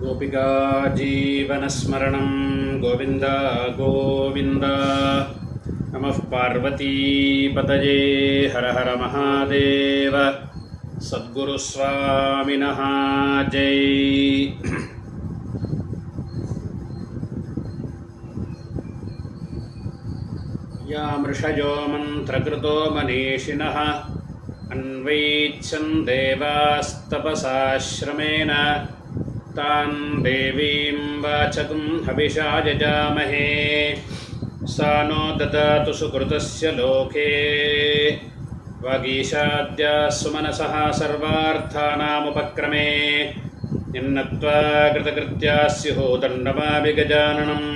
गोपिका जीवनस्मरणं गोविन्द गोविन्द। नमः पार्वतीपतये हर हर महादेव। सद्गुरुस्वामिनः जय। यामृषयो मन्त्रकृतो मनीषिणः अन्वैच्छन् देवास्तपसाश्रमेण तान् देवीं वाचकं हविषा यजामहे सा नो ददातु सुकृतस्य लोके। वागीशाद्याः सुमनसः सर्वार्थानामुपक्रमे निन्नत्वा कृतकृत्याः स्युः दण्डमाभि गजाननम्।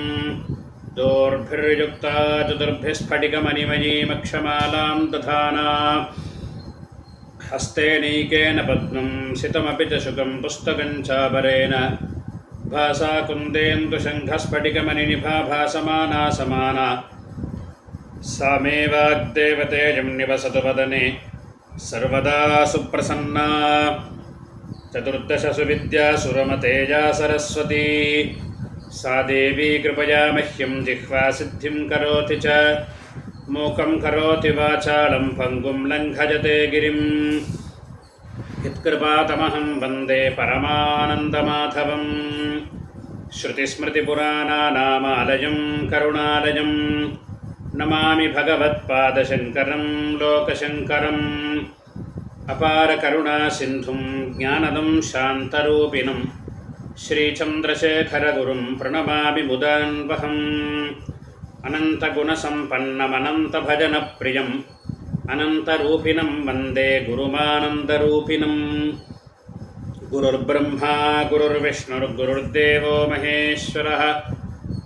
दोर्भिर्युक्ता चतुर्भिः स्फटिकमणिमयीमक्षमालां दधाना हस्ते नैकेन पद्मं सितमपि च शुकं पुस्तकं चापरेण भासा कुन्देन्दुशङ्खस्फटिकमणिनिभा भासमाना समाना सा मे वाग्देवतेजं निवसतु वदने सर्वदा सुप्रसन्ना। चतुर्दशसु विद्यासुरमतेजा सरस्वती सा देवी कृपया मह्यं जिह्वासिद्धिं करोति च मूकं करोति वाचालं पङ्गुं लङ्घयते गिरिं। यत्कृपातमहं वन्दे परमानन्दमाधवं श्रुतिस्मृतिपुराणानामालयं करुणालयं नमामि भगवत्पादशङ्करं लोकशङ्करम्। अपारकरुणासिन्धुं ज्ञानदं शान्तरूपिणं श्रीचन्द्रशेखरगुरुं प्रणमामि मुदान्वहम्। अनन्तगुणसम्पन्नमनन्तभजनप्रियम् अनन्तरूपिणं वन्दे गुरुमानन्दरूपिणम्। गुरुर्ब्रह्मा गुरुर्विष्णुर्गुरुर्देवो महेश्वरः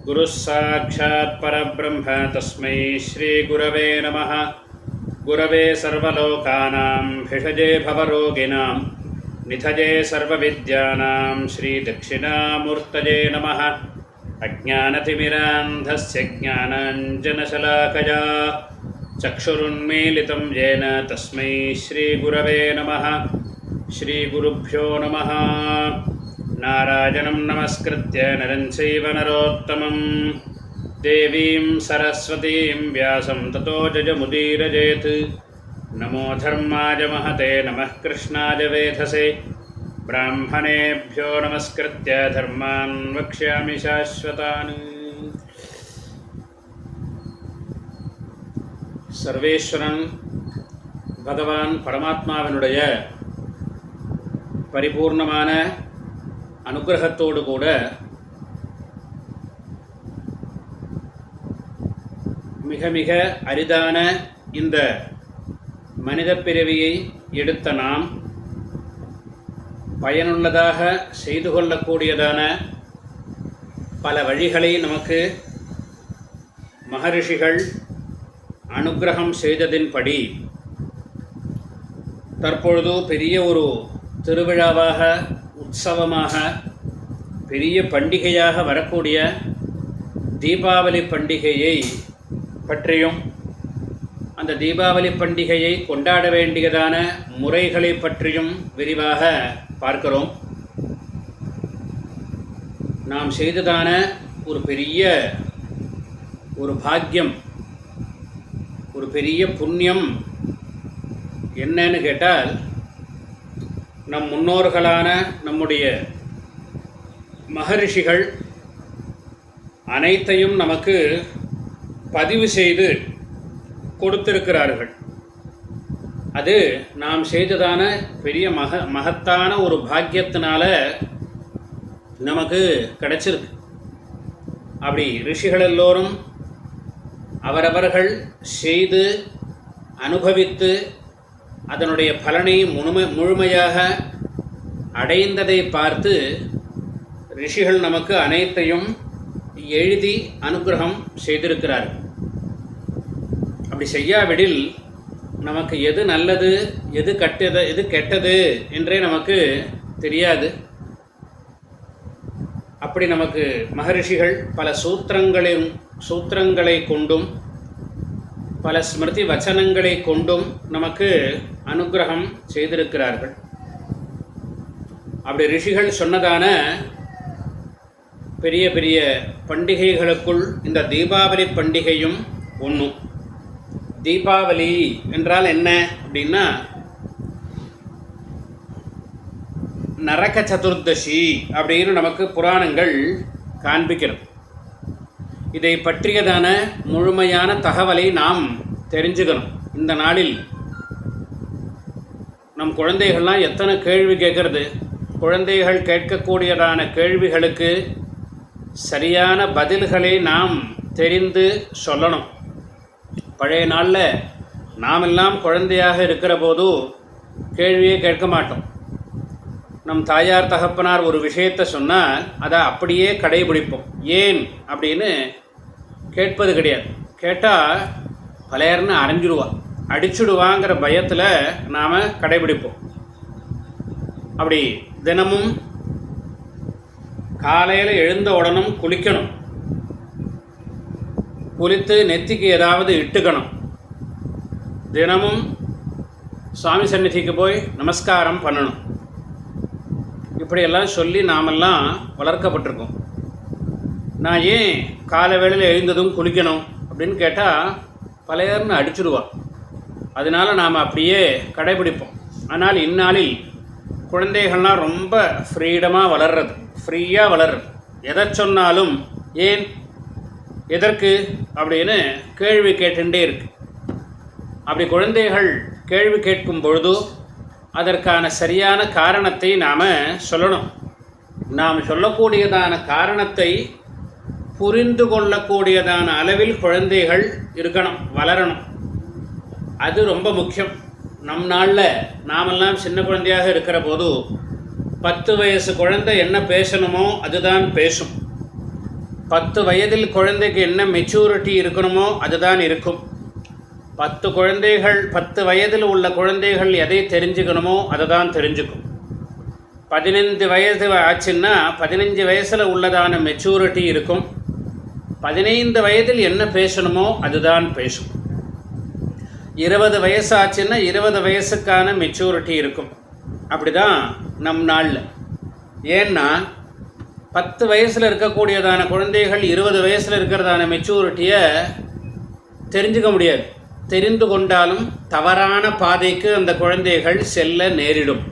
गुरुः साक्षात् परब्रह्म तस्मै श्रीगुरवे नमः। गुरवे सर्वलोकानां भिषजे भवरोगिणां निधये सर्वविद्यानां श्रीदक्षिणामूर्तये नमः। अज्ञानतिमिरान्धस्य ज्ञानाञ्जनशलाकया चक्षुरुन्मीलितं येन तस्मै श्रीगुरवे नमः। श्रीगुरुभ्यो नमः। नारायणं नमस्कृत्य नरं चैव नरोत्तमं देवीं सरस्वतीं व्यासं ततो जयमुदीरयेत्। नमो धर्माय महते नमः कृष्णाय वेधसे ब्राह्मणेभ्यो नमस्कृत्य धर्मान् वक्ष्यामि शाश्वतान्। சர்வேஸ்வரன் பகவான் பரமாத்மாவினுடைய பரிபூர்ணமான அனுகிரகத்தோடு கூட மிக மிக அரிதான இந்த மனித பிறவியை எடுத்த நாம் பயனுள்ளதாக செய்து கொள்ளக்கூடியதான பல வழிகளை நமக்கு மகரிஷிகள் அனுக்கிரகம் செய்ததின்படி தற்பொழுது பெரிய ஒரு திருவிழாவாக உற்சவமாக பெரிய பண்டிகையாக வரக்கூடிய தீபாவளி பண்டிகையை பற்றியும் அந்த தீபாவளி பண்டிகையை கொண்டாட வேண்டியதான முறைகளை பற்றியும் விரிவாக பார்க்கிறோம். நாம் செய்ததான ஒரு பெரிய ஒரு பாக்கியம், ஒரு பெரிய புண்ணியம் என்னன்னு கேட்டால், நம் முன்னோர்களான நம்முடைய மகரிஷிகள் அனைத்தையும் நமக்கு பதிவு செய்து கொடுத்திருக்கிறார்கள். அது நாம் செய்ததான பெரிய மகத்தான ஒரு பாக்கியத்தினால நமக்கு கிடைச்சிருக்கு. அப்படி ரிஷிகள் எல்லோரும் அவரவர்கள் செய்து அனுபவித்து அதனுடைய பலனை முழுமையாக அடைந்ததை பார்த்து ரிஷிகள் நமக்கு அனைத்தையும் எழுதி அனுகிரகம் செய்திருக்கிறார்கள். அப்படி செய்யாவிடில் நமக்கு எது நல்லது எது கெட்டது என்றே நமக்கு தெரியாது. அப்படி நமக்கு மகரிஷிகள் பல சூத்திரங்களை கொண்டும் பல ஸ்மிருதி வச்சனங்களை கொண்டும் நமக்கு அனுகிரகம் செய்திருக்கிறார்கள். அப்படி ரிஷிகள் சொன்னதான பெரிய பெரிய பண்டிகைகளுக்குள் இந்த தீபாவளி பண்டிகையும் ஒன்று. தீபாவளி என்றால் என்ன அப்படின்னா, நரக சதுர்தசி அப்படின்னு நமக்கு புராணங்கள் காண்பிக்கிறது. இதை பற்றியதான முழுமையான தகவலை நாம் தெரிஞ்சுக்கணும். இந்த நாளில் நம் குழந்தைகள்லாம் எத்தனை கேள்வி கேட்கறது. குழந்தைகள் கேட்கக்கூடியதான கேள்விகளுக்கு சரியான பதில்களை நாம் தெரிந்து சொல்லணும். பழைய நாளில் நாமெல்லாம் குழந்தையாக இருக்கிற போது கேள்வியே கேட்க மாட்டோம். நம் தாயார் தகப்பனார் ஒரு விஷயத்தை சொன்னால் அதை அப்படியே கடைபிடிப்போம். ஏன் அப்படின்னு கேட்பது கிடையாது. கேட்டால் பலையர்னு அரைஞ்சிடுவா, அடிச்சுடுவாங்கிற பயத்தில் நாம் கடைபிடிப்போம். அப்படி தினமும் காலையில் எழுந்த உடனும் குளிக்கணும். குளித்து நெத்திக்கு ஏதாவது இட்டுக்கணும். தினமும் சுவாமி சந்நிதிக்கு போய் நமஸ்காரம் பண்ணணும். இப்படியெல்லாம் சொல்லி நாமெல்லாம் வளர்க்கப்பட்டிருக்கோம். நான் ஏன் காலை வேளையில் எழுந்ததும் குளிக்கணும் அப்படின்னு கேட்டால் பலையர்னு அடிச்சுடுவா. அதனால் நாம் அப்படியே கடைபிடிப்போம். ஆனால் இந்நாளில் குழந்தைகள்லாம் ரொம்ப ஃப்ரீடமாக வளர்றது, ஃப்ரீயாக வளர்றது. எதை சொன்னாலும் ஏன் எதற்கு அப்படின்னு கேள்வி கேட்டுட்டே இருக்கு. அப்படி குழந்தைகள் கேள்வி கேட்கும் பொழுது அதற்கான சரியான காரணத்தை நாம் சொல்லணும். நாம் சொல்லக்கூடியதான காரணத்தை புரிந்து கொள்ளக்கூடியதான அளவில் குழந்தைகள் இருக்கணும், வளரணும். அது ரொம்ப முக்கியம். நம் நாளில் நாமெல்லாம் சின்ன குழந்தையாக இருக்கிற போது 10 வயசு குழந்தை என்ன பேசணுமோ அதுதான் பேசும். 10 வயதில் குழந்தைக்கு என்ன மெச்சூரிட்டி இருக்கணுமோ அதுதான் இருக்கும். 10 வயதில் உள்ள குழந்தைகள் எதை தெரிஞ்சுக்கணுமோ அதை தான் தெரிஞ்சுக்கும். 15 வயது ஆச்சுன்னா 15 வயசில் உள்ளதான மெச்சூரிட்டி இருக்கும். 15 வயதில் என்ன பேசணுமோ அதுதான் பேசும். 20 வயசு ஆச்சுன்னா 20 வயசுக்கான மெச்சூரிட்டி இருக்கும். அப்படி தான் நம் நாளில். ஏன்னா 10 வயசில் இருக்கக்கூடியதான குழந்தைகள் 20 வயசில் இருக்கிறதான மெச்சூரிட்டியை தெரிஞ்சுக்க முடியாது. தெரிந்து கொண்டாலும் தவறான பாதைக்கு அந்த குழந்தைகள் செல்ல நேரிடும்.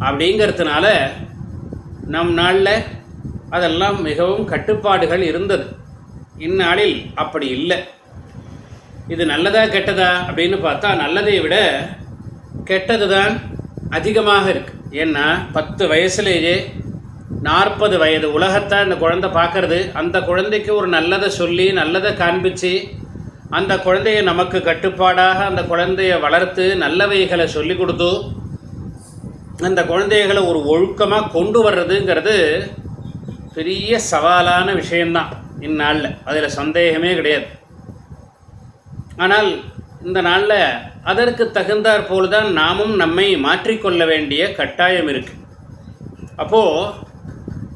அப்படிங்கிறதுனால நம் நாளில் அதெல்லாம் மிகவும் கட்டுப்பாடுகள் இருந்தது. இந்நாளில் அப்படி இல்லை. இது நல்லதா கெட்டதா அப்படின்னு பார்த்தா நல்லதை விட கெட்டது தான் அதிகமாக இருக்குது. ஏன்னா 10 வயசுலேயே 40 வயது உலகத்தை அந்த குழந்தை பார்க்கறது. அந்த குழந்தைக்கு ஒரு நல்லதை சொல்லி நல்லதை காண்பித்து அந்த குழந்தைய நமக்கு கட்டுப்பாடாக அந்த குழந்தைய வளர்த்து நல்லவைகளை சொல்லி கொடுத்து அந்த குழந்தைகளை ஒரு ஒழுக்கமாக கொண்டு வர்றதுங்கிறது பெரிய சவாலான விஷயந்தான் இந்நாளில். அதில் சந்தேகமே கிடையாது. ஆனால் இந்த நாளில் அதற்கு தகுந்தாற் போல் தான் நாமும் நம்மை மாற்றிக்கொள்ள வேண்டிய கட்டாயம் இருக்குது. அப்போது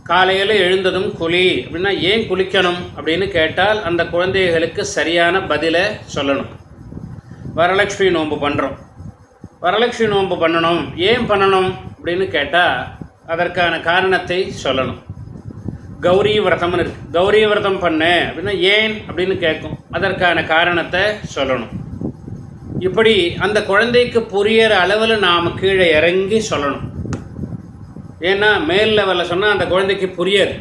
காலையில் எழுந்ததும் குளி அப்படின்னா ஏன் குளிக்கணும் அப்படின்னு கேட்டால் அந்த குழந்தைகளுக்கு சரியான பதிலை சொல்லணும். வரலட்சுமி நோன்பு பண்ணுறோம். வரலட்சுமி நோன்பு பண்ணணும், ஏன் பண்ணணும் அப்படின்னு கேட்டால் அதற்கான காரணத்தை சொல்லணும். கௌரி விரதம்னு இருக்குது. கௌரி விரதம் பண்ண அப்படின்னா ஏன் அப்படின்னு கேட்கும். அதற்கான காரணத்தை சொல்லணும். இப்படி அந்த குழந்தைக்கு புரியிற அளவில் நாம் கீழே இறங்கி சொல்லணும். ஏன்னா மேல் லெவலில் சொன்னால் அந்த குழந்தைக்கு புரியாது.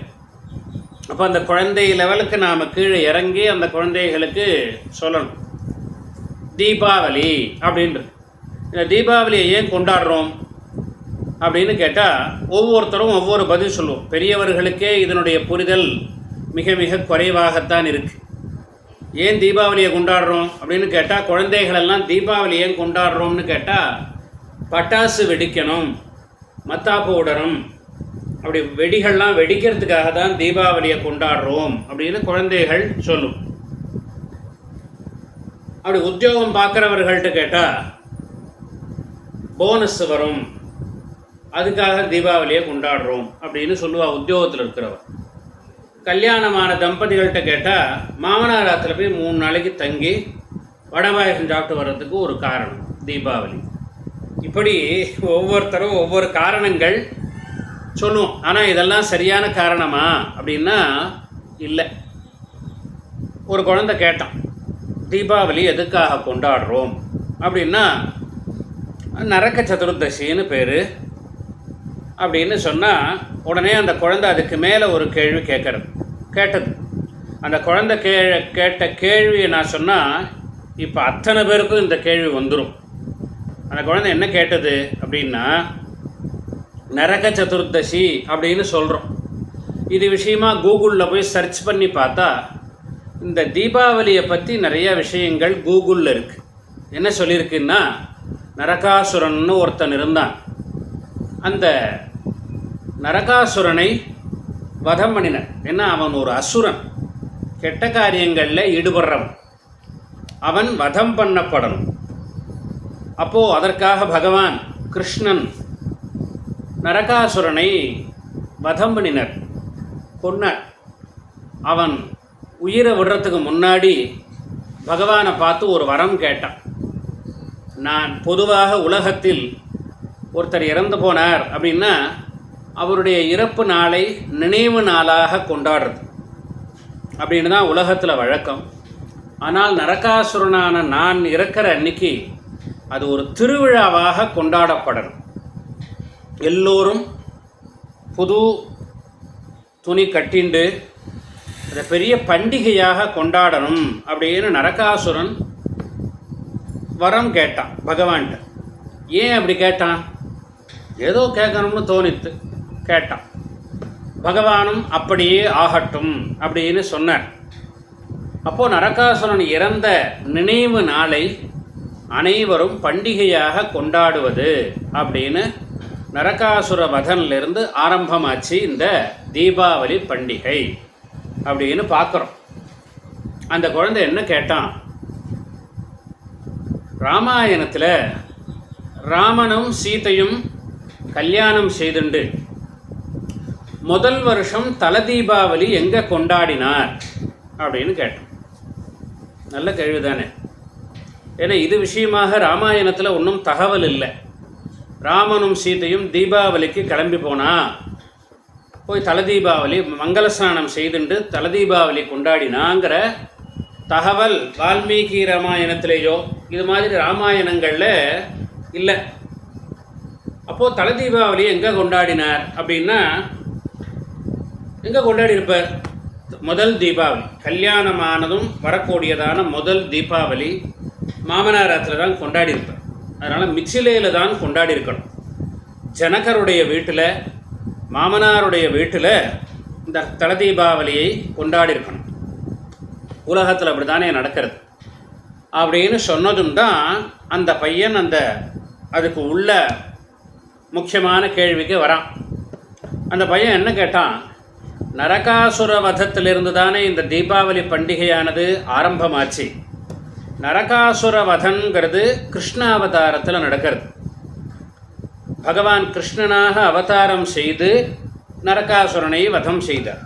அப்போ அந்த குழந்தை லெவலுக்கு நாம் கீழே இறங்கி அந்த குழந்தைகளுக்கு சொல்லணும். தீபாவளி அப்படின்றது. இந்த தீபாவளியை ஏன் கொண்டாடுறோம் அப்படின்னு கேட்டால் ஒவ்வொருத்தரும் ஒவ்வொரு பதில் சொல்லுவோம். பெரியவர்களுக்கே இதனுடைய புரிதல் மிக மிக குறைவாகத்தான் இருக்குது. ஏன் தீபாவளியை கொண்டாடுறோம் அப்படின்னு கேட்டால் குழந்தைகளெல்லாம் தீபாவளி ஏன் கொண்டாடுறோம்னு கேட்டால் பட்டாசு வெடிக்கணும், மத்தாப்பு உடணும், அப்படி வெடிகள்லாம் வெடிக்கிறதுக்காக தான் தீபாவளியை கொண்டாடுறோம் அப்படின்னு குழந்தைகள் சொல்லும். அப்படி உத்தியோகம் பார்க்குறவர்கள்ட்ட கேட்டால் போனஸ் வரும், அதுக்காக தீபாவளியை கொண்டாடுறோம் அப்படின்னு சொல்லுவாள் உத்தியோகத்தில் இருக்கிறவர். கல்யாணமான தம்பதிகள்கிட்ட கேட்டால் மாமனார் ஆற்றுல போய் 3 நாளைக்கு தங்கி வடபாயசம் சாப்பிட்டு வர்றதுக்கு ஒரு காரணம் தீபாவளி. இப்படி ஒவ்வொருத்தரும் ஒவ்வொரு காரணங்கள் சொல்லுவோம். ஆனால் இதெல்லாம் சரியான காரணமா அப்படின்னா இல்லை. ஒரு குழந்தை கேட்டான், தீபாவளி எதுக்காக கொண்டாடுறோம் அப்படின்னா நரக சதுர்தசின்னு பேர் அப்படின்னு சொன்னால், உடனே அந்த குழந்தை அதுக்கு மேலே ஒரு கேள்வி கேட்டது. அந்த குழந்தை கேட்ட கேள்வியை நான் சொன்னால் இப்போ அத்தனை பேருக்கும் இந்த கேள்வி வந்துடும். அந்த குழந்தை என்ன கேட்டது அப்படின்னா, நரக சதுர்தசி அப்படின்னு சொல்கிறோம். இது விஷயமா கூகுளில் போய் சர்ச் பண்ணி பார்த்தா இந்த தீபாவளியை பற்றி நிறைய விஷயங்கள் கூகுளில் இருக்குது. என்ன சொல்லியிருக்குன்னா, நரகாசுரன்னு ஒருத்தன் இருந்தான். அந்த நரகாசுரனை வதம் பண்ணினார். ஏன்னா அவன் ஒரு அசுரன், கெட்ட காரியங்களில் ஈடுபடுறவன். அவன் வதம் பண்ணப்படணும். அப்போது அதற்காக பகவான் கிருஷ்ணன் நரகாசுரனை வதம் பண்ணினார், கொன்னார். அவன் உயிரை விடுறதுக்கு முன்னாடி பகவானை பார்த்து ஒரு வரம் கேட்டான். நான் பொதுவாக உலகத்தில் ஒருத்தர் இறந்து போனார் அப்படின்னா அவருடைய இறப்பு நாளை நினைவு நாளாக கொண்டாடுறது அப்படின்னு தான் உலகத்தில் வழக்கம். ஆனால் நரகாசுரனான நான் இறக்கிற அன்னைக்கு அது ஒரு திருவிழாவாக கொண்டாடப்படணும். எல்லோரும் புது துணி கட்டிண்டு அதை பெரிய பண்டிகையாக கொண்டாடணும் அப்படின்னு நரகாசுரன் வரம் கேட்டான் பகவான்கிட்ட. ஏன் அப்படி கேட்டான்? ஏதோ கேட்கணும்னு தோணித்து கேட்டான். பகவானும் அப்படியே ஆகட்டும் அப்படின்னு சொன்னார். அப்போது நரகாசுரன் இறந்த நினைவு நாளை அனைவரும் பண்டிகையாக கொண்டாடுவது அப்படின்னு நரகாசுர வதனிலிருந்து ஆரம்பமாச்சு இந்த தீபாவளி பண்டிகை அப்படின்னு பார்க்குறோம். அந்த குழந்தை என்ன கேட்டான்? ராமாயணத்தில் ராமனும் சீதையும் கல்யாணம் செய்துண்டு முதல் வருஷம் தல தீபாவளி எங்கே கொண்டாடினார் அப்படின்னு கேட்டோம். நல்ல கேள்வி தானே. ஏன்னா இது விஷயமாக ராமாயணத்தில் ஒன்றும் தகவல் இல்லை. ராமனும் சீதையும் தீபாவளிக்கு கிளம்பி போய் தல தீபாவளி மங்கள ஸ்நானம் செய்துண்டு தல தீபாவளி கொண்டாடினாங்கிற தகவல் வால்மீகி ராமாயணத்திலேயோ இது மாதிரி ராமாயணங்களில் இல்லை. அப்போது தல தீபாவளி எங்கே கொண்டாடினார் அப்படின்னா எங்கே கொண்டாடியிருப்பார்? முதல் தீபாவளி கல்யாணமானதும் வரக்கூடியதான முதல் தீபாவளி மாமனாரத்தில் தான் கொண்டாடியிருப்பார். அதனால் மிச்சிலேயில் தான் கொண்டாடியிருக்கணும். ஜனகருடைய வீட்டில் மாமனாருடைய வீட்டில் இந்த தல தீபாவளியை கொண்டாடியிருக்கணும். உலகத்தில் அப்படி தானே நடக்கிறது அப்படின்னு சொன்னதும் தான் அந்த பையன் அதுக்கு உள்ள முக்கியமான கேள்விக்கு வரான். அந்த பையன் என்ன கேட்டான்? நரகாசுர வதத்திலிருந்து தானே இந்த தீபாவளி பண்டிகையானது ஆரம்பமாச்சு. நரகாசுர வதங்கிறது கிருஷ்ணாவதாரத்தில் நடக்கிறது. பகவான் கிருஷ்ணனாக அவதாரம் செய்து நரகாசுரனை வதம் செய்தார்.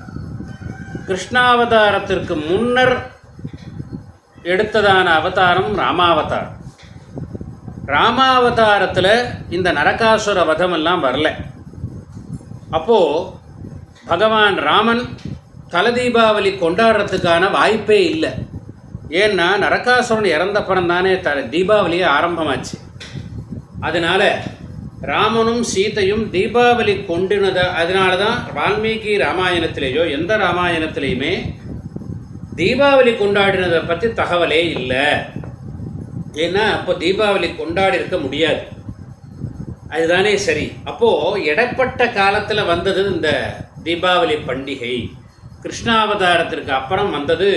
கிருஷ்ணாவதாரத்திற்கு முன்னர் எடுத்ததான அவதாரம் ராமாவதாரம். ராமாவதாரத்தில் இந்த நரகாசுர வதமெல்லாம் வரல. அப்போது பகவான் ராமன் தல தீபாவளி கொண்டாடுறதுக்கான வாய்ப்பே இல்லை. ஏன்னா நரகாசுரன் இறந்தப்புறம் தானே தீபாவளியே ஆரம்பமாச்சு. அதனால் ராமனும் சீதையும் தீபாவளி அதனால தான் வால்மீகி ராமாயணத்திலேயோ எந்த ராமாயணத்திலையுமே தீபாவளி கொண்டாடினதை பற்றி தகவலே இல்லை. ஏன்னா அப்போ தீபாவளி கொண்டாடி இருக்க முடியாது. அதுதானே சரி. அப்போது இடைப்பட்ட காலத்தில் வந்தது இந்த தீபாவளி பண்டிகை. கிருஷ்ணாவதாரத்திற்கு அப்புறம் வந்தது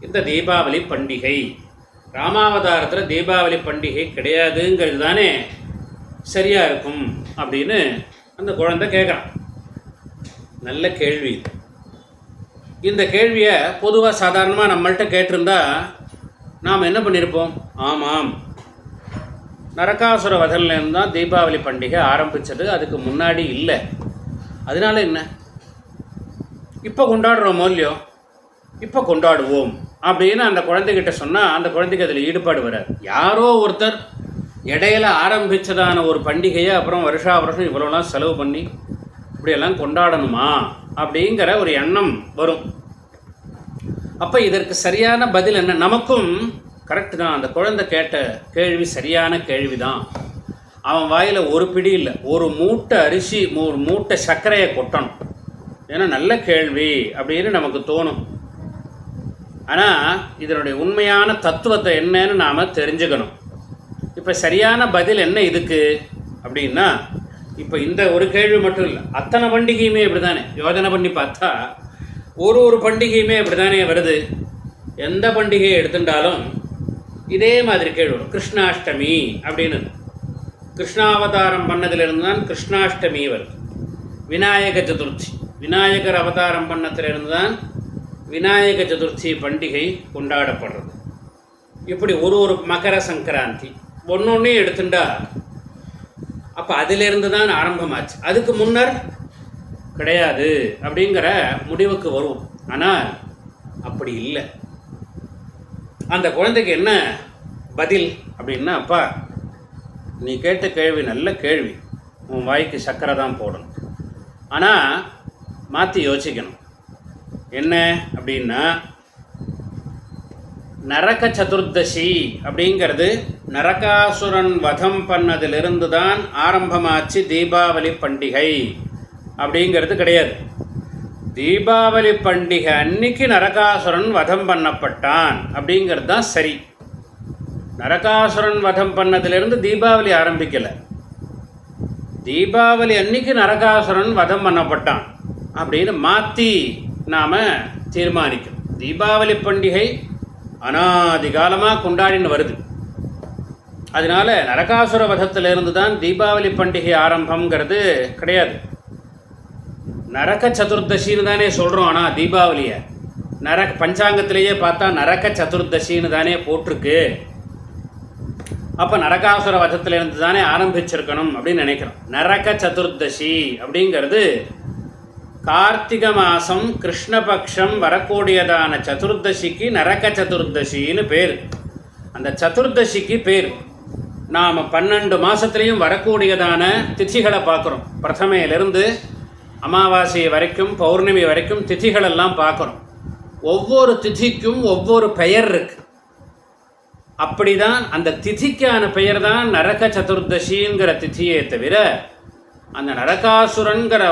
இந்த தீபாவளி பண்டிகை. ராமாவதாரத்தில் தீபாவளி பண்டிகை கிடையாதுங்கிறது தானே சரியாக இருக்கும் அப்படின்னு அந்த குழந்தை கேட்குறான். நல்ல கேள்வி. இந்த கேள்வியை பொதுவாக சாதாரணமாக நம்மள்கிட்ட கேட்டிருந்தா நாம் என்ன பண்ணியிருப்போம்? ஆமாம், நரகாசுர வதன்லேருந்து தான் தீபாவளி பண்டிகை ஆரம்பித்தது, அதுக்கு முன்னாடி இல்லை. அதனால என்ன, இப்போ கொண்டாடுறோமோ இல்லையோ, இப்போ கொண்டாடுவோம் அப்படின்னு அந்த குழந்தைகிட்ட சொன்னால் அந்த குழந்தைக்கு அதில் ஈடுபாடு வராது. யாரோ ஒருத்தர் இடையில ஆரம்பித்ததான ஒரு பண்டிகையை அப்புறம் வருஷா வருஷம் இவ்வளோலாம் செலவு பண்ணி இப்படியெல்லாம் கொண்டாடணுமா அப்படிங்கிற ஒரு எண்ணம் வரும். அப்போ இதற்கு சரியான பதில் என்ன? நமக்கும் கரெக்டு தான், அந்த குழந்தை கேட்ட கேள்வி சரியான கேள்வி தான். அவன் வாயில் ஒரு பிடி இல்லை, ஒரு மூட்டை அரிசி, ஒரு மூட்டை சர்க்கரையை கொட்டணும். ஏன்னா நல்ல கேள்வி அப்படின்னு நமக்கு தோணும். ஆனால் இதனுடைய உண்மையான தத்துவத்தை என்னன்னு நாம் தெரிஞ்சுக்கணும். இப்போ சரியான பதில் என்ன இதுக்கு அப்படின்னா, இப்போ இந்த ஒரு கேள்வி மட்டும் இல்லை, அத்தனை பண்டிகையுமே இப்படி தானே யோஜனை பண்ணி பார்த்தா ஒரு பண்டிகையுமே இப்படி தானே வருது. எந்த பண்டிகையை எடுத்துட்டாலும் இதே மாதிரி கேள்வி வரும். கிருஷ்ணாஷ்டமி அப்படின்னு, கிருஷ்ணாவதாரம் பண்ணதிலிருந்து தான் கிருஷ்ணாஷ்டமி வருது. விநாயக சதுர்த்தி, விநாயகர் அவதாரம் பண்ணத்திலிருந்து தான் விநாயக சதுர்த்தி பண்டிகை கொண்டாடப்படுறது. இப்படி ஒரு மகர சங்கராந்தி ஒன்று எடுத்துட்டா அப்போ அதிலிருந்து தான் ஆரம்பமாச்சு. அதுக்கு முன்னர் கிடையாது அப்படிங்கிற முடிவுக்கு வருவோம். ஆனால் அப்படி இல்லை. அந்த குழந்தைக்கு என்ன பதில் அப்படின்னா, அப்பா நீ கேட்ட கேள்வி நல்ல கேள்வி, உன் வாய்க்கு சக்கரை தான் போடணும். ஆனால் மாற்றி யோசிக்கணும். என்ன அப்படின்னா, நரக சதுர்தசி அப்படிங்கிறது நரகாசுரன் வதம் பண்ணதிலிருந்து தான் ஆரம்பமாச்சு தீபாவளி பண்டிகை அப்படிங்கிறது கிடையாது. தீபாவளி பண்டிகை அன்னைக்கு நரகாசுரன் வதம் பண்ணப்பட்டான் அப்படிங்கிறது தான் சரி. நரகாசுரன் வதம் பண்ணதிலிருந்து தீபாவளி ஆரம்பிக்கலை. தீபாவளி அன்னைக்கு நரகாசுரன் வதம் பண்ணப்பட்டான் அப்படின்னு மாற்றி நாம் தீர்மானிக்கணும். தீபாவளி பண்டிகை அனாதி காலமாக கொண்டாடின்னு வருது. அதனால் நரகாசுர வதத்திலிருந்து தான் தீபாவளி பண்டிகை ஆரம்பங்கிறது கிடையாது. நரக சதுர்தசின்னு தானே சொல்கிறோம். ஆனால் தீபாவளியை பஞ்சாங்கத்திலேயே பார்த்தா நரக சதுர்தசின்னு தானே போட்டிருக்கு. அப்போ நரகாசுர வதத்திலிருந்து தானே ஆரம்பிச்சிருக்கணும் அப்படின்னு நினைக்கிறோம். நரக சதுர்தசி அப்படிங்கிறது கார்த்திக மாதம் கிருஷ்ணபக்ஷம் வரக்கூடியதான சதுர்தசிக்கு நரக சதுர்தசின்னு பேர். அந்த சதுர்தசிக்கு பேர். நாம் 12 மாதத்துலேயும் வரக்கூடியதான திதிகளை பார்க்குறோம். பிரதமையிலிருந்து அமாவாசை வரைக்கும் பௌர்ணமி வரைக்கும் திதிகளெல்லாம் பார்க்குறோம். ஒவ்வொரு திதிக்கும் ஒவ்வொரு பெயர் இருக்குது. அப்படி தான் அந்த திதிக்கான பெயர் தான் நரக சதுர்தசிங்கிற திதியே தவிர அந்த நரகாசுரன்கிற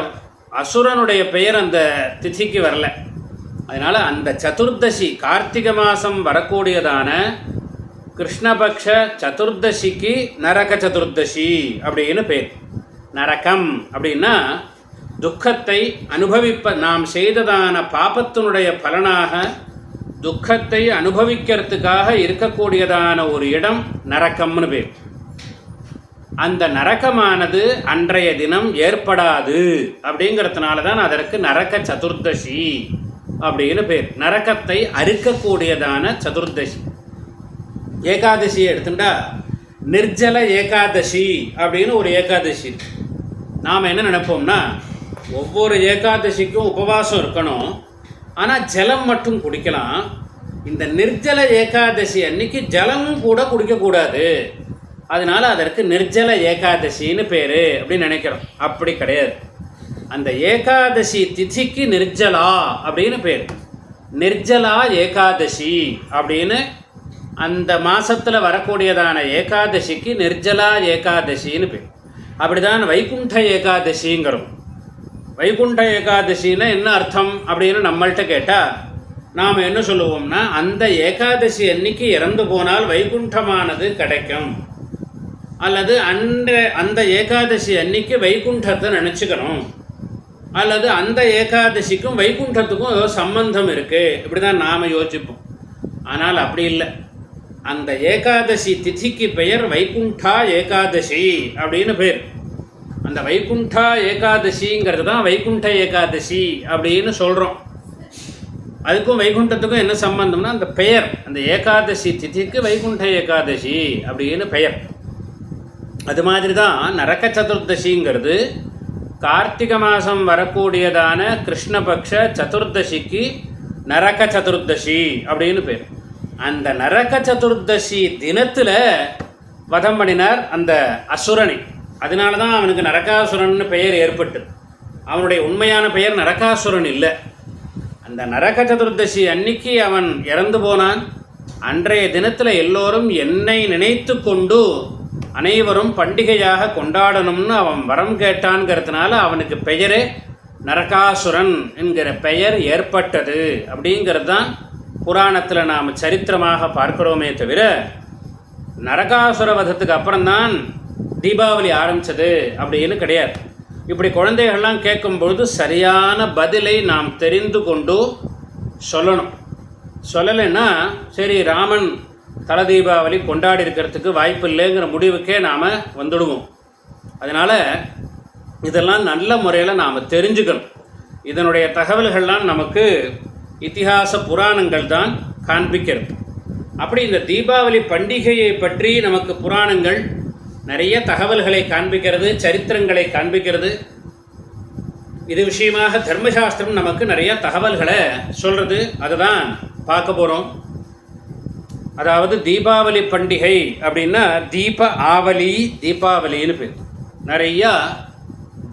அசுரனுடைய பெயர் அந்த திதிக்கு வரல. அதனால் அந்த சதுர்தசி கார்த்திகை மாதம் வரக்கூடியதான கிருஷ்ணபக்ஷ சதுர்தசிக்கு நரக சதுர்தசி அப்படின்னு பேர். நரகம் அப்படின்னா துக்கத்தை நாம் செய்ததான பாபத்தினுடைய பலனாக துக்கத்தை அனுபவிக்கிறதுக்காக இருக்கக்கூடியதான ஒரு இடம் நரகம்னு பேர். அந்த நரகமானது அன்றைய தினம் ஏற்படாது அப்படிங்கிறதுனால தான் அதற்கு நரக சதுர்தசி அப்படின்னு பேர். நரகத்தை அறுக்கக்கூடியதான சதுர்தசி. ஏகாதசியை எடுத்துட்டா நிர்ஜல ஏகாதசி அப்படின்னு ஒரு ஏகாதசி. நாம் என்ன நினைப்போம்னா, ஒவ்வொரு ஏகாதசிக்கும் உபவாசம் இருக்கணும், ஆனால் ஜலம் மட்டும் குடிக்கலாம். இந்த நிர்ஜல ஏகாதசி அன்னைக்கு ஜலமும் கூட குடிக்கக்கூடாது, அதனால் அதற்கு நிர்ஜல ஏகாதசின்னு பேர் அப்படின்னு நினைக்கிறோம். அப்படி கிடையாது. அந்த ஏகாதசி திதிக்கு நிர்ஜலா அப்படின்னு பேர். நிர்ஜலா ஏகாதசி அப்படின்னு அந்த மாதத்தில் வரக்கூடியதான ஏகாதசிக்கு நிர்ஜலா ஏகாதசின்னு பேர். அப்படி தான் வைகுண்ட ஏகாதசிங்கிறோம். வைகுண்ட ஏகாதசின்னா என்ன அர்த்தம் அப்படின்னு நம்மள்கிட்ட கேட்டால் நாம் என்ன சொல்லுவோம்னா, அந்த ஏகாதசி அன்னைக்கு இறந்து போனால் வைகுண்டமானது கிடைக்கும், அல்லது அந்த ஏகாதசி அன்னைக்கு வைகுண்டத்தை நினச்சிக்கணும், அல்லது அந்த ஏகாதசிக்கும் வைகுண்டத்துக்கும் ஏதோ சம்பந்தம் இருக்குது, இப்படி தான் நாம் யோசிப்போம். ஆனால் அப்படி இல்லை. அந்த ஏகாதசி திதிக்கு பெயர் வைகுண்டா ஏகாதசி அப்படின்னு பேர். அந்த வைகுண்டா ஏகாதசிங்கிறது தான் வைகுண்ட ஏகாதசி அப்படின்னு சொல்கிறோம். அதுக்கும் வைகுண்டத்துக்கும் என்ன சம்பந்தம்னா, அந்த பெயர், அந்த ஏகாதசி திதிக்கு வைகுண்ட ஏகாதசி அப்படின்னு பெயர். அது மாதிரி தான் நரக சதுர்தசிங்கிறது கார்த்திகை மாதம் வரக்கூடியதான கிருஷ்ணபக்ஷ சதுர்தசிக்கு நரக சதுர்தசி அப்படின்னு பேர். அந்த நரக சதுர்தசி தினத்தில் வதம் பண்ணினார் அந்த அசுரனை. அதனால தான் அவனுக்கு நரகாசுரன்னு பெயர் ஏற்பட்டு. அவனுடைய உண்மையான பெயர் நரகாசுரன் இல்லை. அந்த நரக சதுர்தசி அன்னைக்கு அவன் இறந்து போனான். அன்றைய தினத்தில் எல்லோரும் என்னை நினைத்து கொண்டு அனைவரும் பண்டிகையாக கொண்டாடணும்னு அவன் வரம் கேட்டான்ங்கிறதுனால அவனுக்கு பெயரே நரகாசுரன் என்கிற பெயர் ஏற்பட்டது. அப்படிங்கிறது தான் புராணத்தில் நாம் சரித்திரமாக பார்க்கிறோமே தவிர, நரகாசுர வதத்துக்கு அப்புறம்தான் தீபாவளி ஆரம்பித்தது அப்படின்னு கிடையாது. இப்படி குழந்தைகள்லாம் கேட்கும்பொழுது சரியான பதிலை நாம் தெரிந்து கொண்டு சொல்லணும். சொல்லலைன்னா சரி ராமன் தல தீபாவளி கொண்டாடி இருக்கிறதுக்கு வாய்ப்பு இல்லைங்கிற முடிவுக்கே நாம் வந்துடுவோம். அதனால் இதெல்லாம் நல்ல முறையில் நாம் தெரிஞ்சுக்கணும். இதனுடைய தகவல்கள்லாம் நமக்கு இதிகாச புராணங்கள் தான் காண்பிக்கிறது. அப்படி இந்த தீபாவளி பண்டிகையை பற்றி நமக்கு புராணங்கள் நிறைய தகவல்களை காண்பிக்கிறது, சரித்திரங்களை காண்பிக்கிறது. இது விஷயமாக தர்மசாஸ்திரம் நமக்கு நிறைய தகவல்களை சொல்கிறது. அதை தான் பார்க்க போகிறோம். அதாவது தீபாவளி பண்டிகை அப்படின்னா தீப ஆவலி, தீபாவளின்னு பேர். நிறையா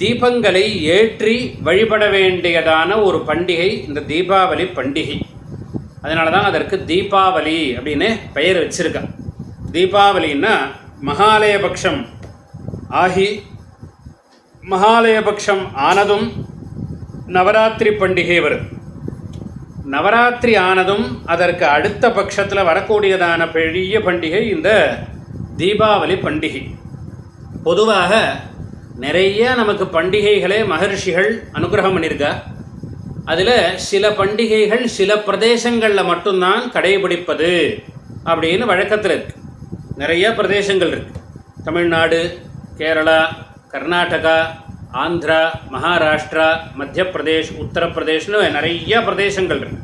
தீபங்களை ஏற்றி வழிபட வேண்டியதான ஒரு பண்டிகை இந்த தீபாவளி பண்டிகை. அதனால தான் அதற்கு தீபாவளி அப்படின்னு பெயர் வச்சிருக்கேன். தீபாவளின்னா மகாலயபக்ஷம் ஆகி மகாலயபக்ஷம் ஆனதும் நவராத்திரி பண்டிகை வருது. நவராத்திரி ஆனதும் அதற்கு அடுத்த பட்சத்தில் வரக்கூடியதான பெரிய பண்டிகை இந்த தீபாவளி பண்டிகை. பொதுவாக நிறைய நமக்கு பண்டிகைகளே மகர்ஷிகள் அனுகிரகம் பண்ணியிருக்கா. அதில் சில பண்டிகைகள் சில பிரதேசங்களில் மட்டும்தான் கடைபிடிப்பது அப்படின்னு வழக்கத்தில் இருக்குது. நிறைய பிரதேசங்கள் இருக்குது. தமிழ்நாடு, கேரளா, கர்நாடகா, ஆந்திரா, மகாராஷ்டிரா, மத்திய பிரதேஷ், உத்தரப்பிரதேஷ்னு நிறைய பிரதேசங்கள் இருக்குது.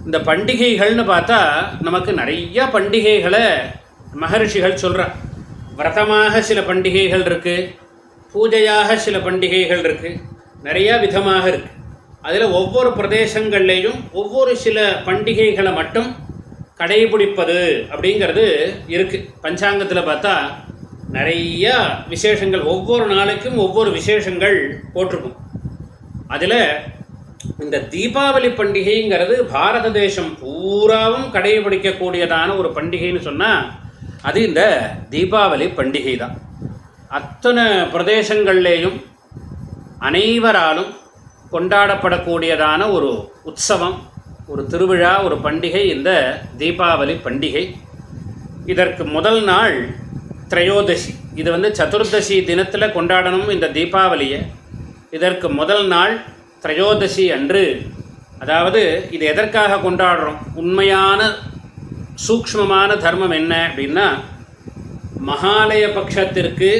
இந்த பண்டிகைகள்னு பார்த்தா நமக்கு நிறைய பண்டிகைகளை மகர்ஷிகள் சொல்கிறா. விரதமாக சில பண்டிகைகள் இருக்குது, பூஜையாக சில பண்டிகைகள் இருக்குது, நிறையா விதமாக இருக்குது. அதில் ஒவ்வொரு பிரதேசங்கள்லேயும் ஒவ்வொரு சில பண்டிகைகளை மட்டும் கடைபிடிப்பது அப்படிங்கிறது இருக்குது. பஞ்சாங்கத்தில் பார்த்தா நிறைய விசேஷங்கள், ஒவ்வொரு நாளைக்கும் ஒவ்வொரு விசேஷங்கள் போட்டிருக்கும். அதில் இந்த தீபாவளி பண்டிகைங்கிறது பாரத தேசம் பூராவும் கடைபிடிக்கக்கூடியதான ஒரு பண்டிகைன்னு சொன்னால் அது இந்த தீபாவளி பண்டிகை தான். அத்தனை பிரதேசங்கள்லேயும் அனைவராலும் கொண்டாடப்படக்கூடியதான ஒரு உற்சவம், ஒரு திருவிழா, ஒரு பண்டிகை இந்த தீபாவளி பண்டிகை. இதற்கு முதல் நாள் திரையோதசி. இது சதுர்தசி தினத்தில் கொண்டாடணும் இந்த தீபாவளியை. இதற்கு முதல் நாள் திரையோதசி அன்று, அதாவது இது எதற்காக கொண்டாடுறோம், உண்மையான சூக்ஷ்மமான தர்மம் என்ன அப்படின்னா, மகாலய பட்சத்திற்கு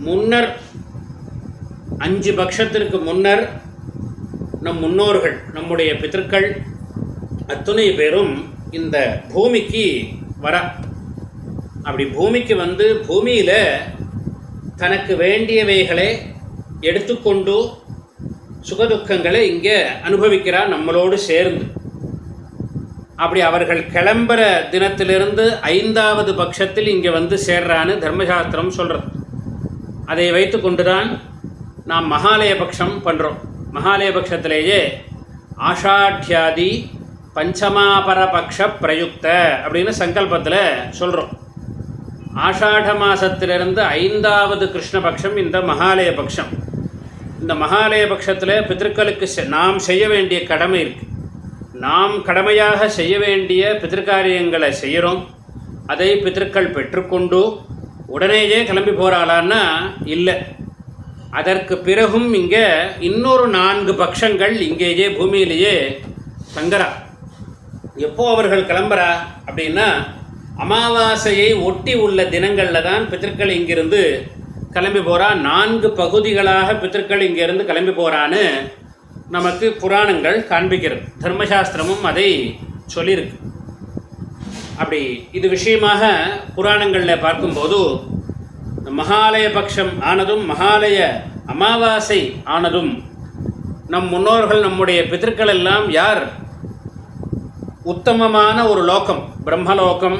முன்னர் 5 பட்சத்திற்கு முன்னர் நம் முன்னோர்கள், நம்முடைய பிதர்கள் அத்துணை பேரும் இந்த பூமிக்கு வர, அப்படி பூமிக்கு வந்து பூமியில் தனக்கு வேண்டியவைகளை எடுத்துக்கொண்டு சுகதுக்கங்களை இங்கே அனுபவிக்கிறார் நம்மளோடு சேர்ந்து. அப்படி அவர்கள் கிளம்புற தினத்திலிருந்து 5வது பட்சத்தில் இங்கே வந்து சேர்றான்னு தர்மசாஸ்திரம் சொல்கிறது. அதை வைத்து கொண்டு தான் நாம் மகாலய பட்சம் பண்ணுறோம். மகாலய பட்சத்திலேயே ஆஷாட்யாதி பஞ்சமாபரபக்ஷ பிரயுக்த அப்படின்னு சங்கல்பத்தில் சொல்கிறோம். ஆஷாட மாதத்திலிருந்து 5வது கிருஷ்ணபக்ஷம் இந்த மகாலய பட்சம். இந்த மகாலய பட்சத்தில் பிதர்களுக்கு நாம் செய்ய வேண்டிய கடமை இருக்குது. நாம் கடமையாக செய்ய வேண்டிய பிதற்காரியங்களை செய்கிறோம். அதை பிதர்கள் பெற்றுக்கொண்டு உடனேயே கிளம்பி போகிறாளான்னா இல்லை. அதற்கு பிறகும் இங்கே இன்னொரு 4 பட்சங்கள் இங்கேயே பூமியிலேயே தங்குறா. எப்போ அவர்கள் கிளம்புறா அப்படின்னா, அமாவாசையை ஒட்டி உள்ள தினங்களில் தான் பிதர்கள் இங்கிருந்து கிளம்பி போகிறா. 4 பகுதிகளாக பிதர்கள் இங்கேருந்து கிளம்பி போகிறான்னு நமக்கு புராணங்கள் காண்பிக்கிறது. தர்மசாஸ்திரமும் அதை சொல்லியிருக்கு. அப்படி இது விஷயமாக புராணங்களில் பார்க்கும்போது, மகாலய பட்சம் ஆனதும் மகாலய அமாவாசை ஆனதும் நம் முன்னோர்கள், நம்முடைய பிதர்கள் எல்லாம் யார் உத்தமமான ஒரு லோகம், பிரம்மலோகம்,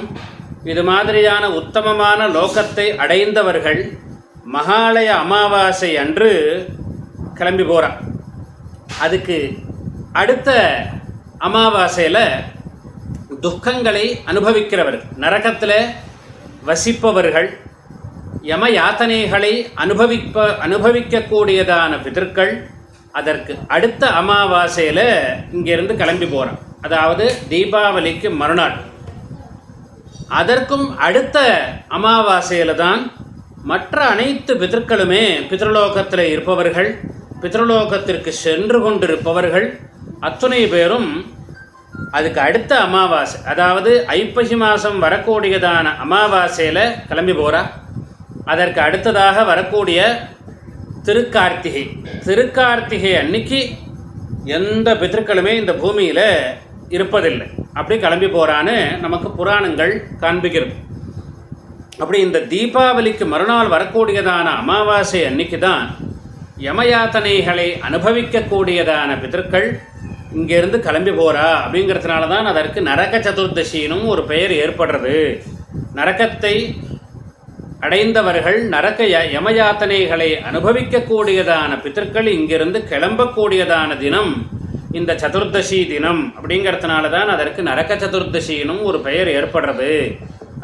இது மாதிரியான உத்தமமான லோகத்தை அடைந்தவர்கள் மகாலய அமாவாசை அன்று கிளம்பி போகிறான். அதுக்கு அடுத்த அமாவாசையில் துக்கங்களை அனுபவிக்கிறவர்கள், நரகத்தில் வசிப்பவர்கள், யம யாத்தனைகளை அனுபவிக்கக்கூடியதான பிதர்கள் அதற்கு அடுத்த அமாவாசையில் இங்கேருந்து கிளம்பி போகிறான். அதாவது தீபாவளிக்கு மறுநாள். அதற்கும் அடுத்த அமாவாசையில் தான் மற்ற அனைத்து பிதர்களுமே, பித்ருலோகத்தில் இருப்பவர்கள், பித்ருலோகத்திற்கு சென்று கொண்டிருப்பவர்கள் அத்துணை பேரும் அதுக்கு அடுத்த அமாவாசை, அதாவது ஐப்பசி மாதம் வரக்கூடியதான அமாவாசையில் கிளம்பி போகிறா. அதற்கு அடுத்ததாக வரக்கூடிய திருக்கார்த்திகை, திருக்கார்த்திகை அன்னைக்கு எந்த பிதர்களுமே இந்த பூமியில் இருப்பதில்லை. அப்படி கிளம்பி போகிறான்னு நமக்கு புராணங்கள் காண்பிக்கிறது. அப்படி இந்த தீபாவளிக்கு மறுநாள் வரக்கூடியதான அமாவாசை அன்னைக்கு தான் யமயாத்தனைகளை அனுபவிக்கக்கூடியதான பிதர்கள் இங்கேருந்து கிளம்பி போகிறா. அப்படிங்கிறதுனால தான் அதற்கு நரக சதுர்தசினும் ஒரு பெயர் ஏற்படுறது. நரகத்தை அடைந்தவர்கள் நரக யமயாத்தனைகளை அனுபவிக்கக்கூடியதான பிதர்கள் இங்கிருந்து கிளம்பக்கூடியதான தினம் இந்த சதுர்தசி தினம். அப்படிங்கிறதுனால தான் அதற்கு நரக சதுர்தசினும் ஒரு பெயர் ஏற்படுறது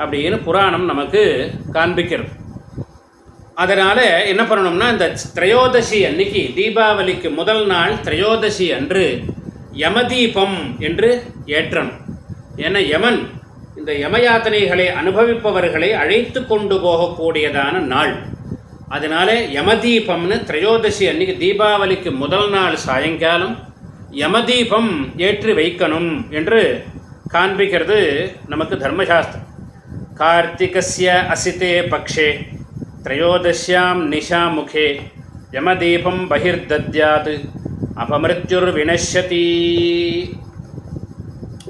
அப்படின்னு புராணம் நமக்கு காண்பிக்கிறது. அதனால் என்ன பண்ணணும்னா, இந்த திரையோதசி அன்னைக்கு, தீபாவளிக்கு முதல் நாள் திரையோதசி அன்று யமதீபம் என்று ஏற்றணும். ஏன்னா யமன் இந்த யமயாத்தனைகளை அனுபவிப்பவர்களை அழைத்து கொண்டு போகக்கூடியதான நாள். அதனால யமதீபம்னு திரையோதசி அன்னைக்கு தீபாவளிக்கு முதல் நாள் சாயங்காலம் யமதீபம் ஏற்றி வைக்கணும் என்று காண்பிக்கிறது நமக்கு தர்மசாஸ்திரம். கார்த்திகஸ்ய அசிதே பக்ஷே திரையோதசியாம் நிஷாமுகே யமதீபம் பகிர்தத்யாத் அபமிருத்யுர் வினஷ்யதி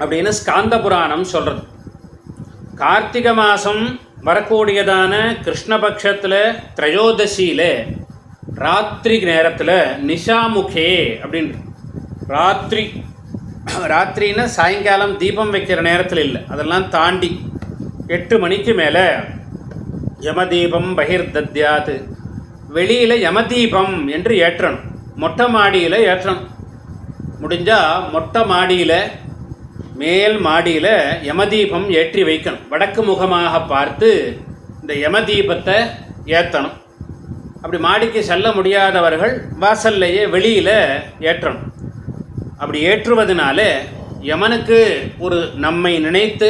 அப்படின்னு ஸ்காந்த புராணம் சொல்கிறது. கார்த்திகை மாதம் வரக்கூடியதான கிருஷ்ணபக்ஷத்தில் திரையோதசியில் ராத்திரி நேரத்தில் நிஷாமுகே அப்படின்ட்டு, ராத்திரின்னா சாயங்காலம் தீபம் வைக்கிற நேரத்தில் இல்லை, அதெல்லாம் தாண்டி 8 மணிக்கு மேலே யமதீபம் பகிர்தத்யாத், வெளியில் யமதீபம் என்று ஏற்றணும். மொட்டை மாடியில் ஏற்றணும். முடிஞ்சால் மொட்டை மாடியில், மேல் மாடியில் யமதீபம் ஏற்றி வைக்கணும். வடக்கு முகமாக பார்த்து இந்த யமதீபத்தை ஏற்றணும். அப்படி மாடிக்கு செல்ல முடியாதவர்கள் வாசல்லையே வெளியில் ஏற்றணும். அப்படி ஏற்றுவதனால யமனுக்கு ஒரு நம்மை நினைத்து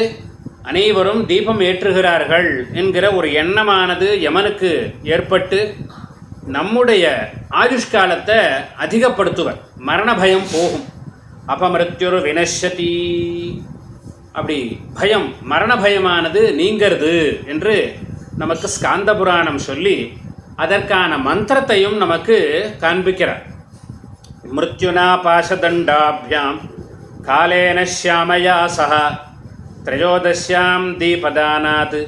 அனைவரும் தீபம் ஏற்றுகிறார்கள் என்கிற ஒரு எண்ணமானது யமனுக்கு ஏற்பட்டு நம்முடைய ஆயுஷ்காலத்தை அதிகப்படுத்துவர். மரண பயம் போகும். அபமிருத்யுர் வினஷ்யதி, அப்படி பயம், மரண பயமானது நீங்கிறது என்று நமக்கு ஸ்காந்த புராணம் சொல்லி அதற்கான மந்திரத்தையும் நமக்கு காண்பிக்கிறார். மிருத்யுனா பாசதண்டாபியாம் காலேன ஷியாமயா சஹ திரையோதஸ்யாம் தீபதானாத்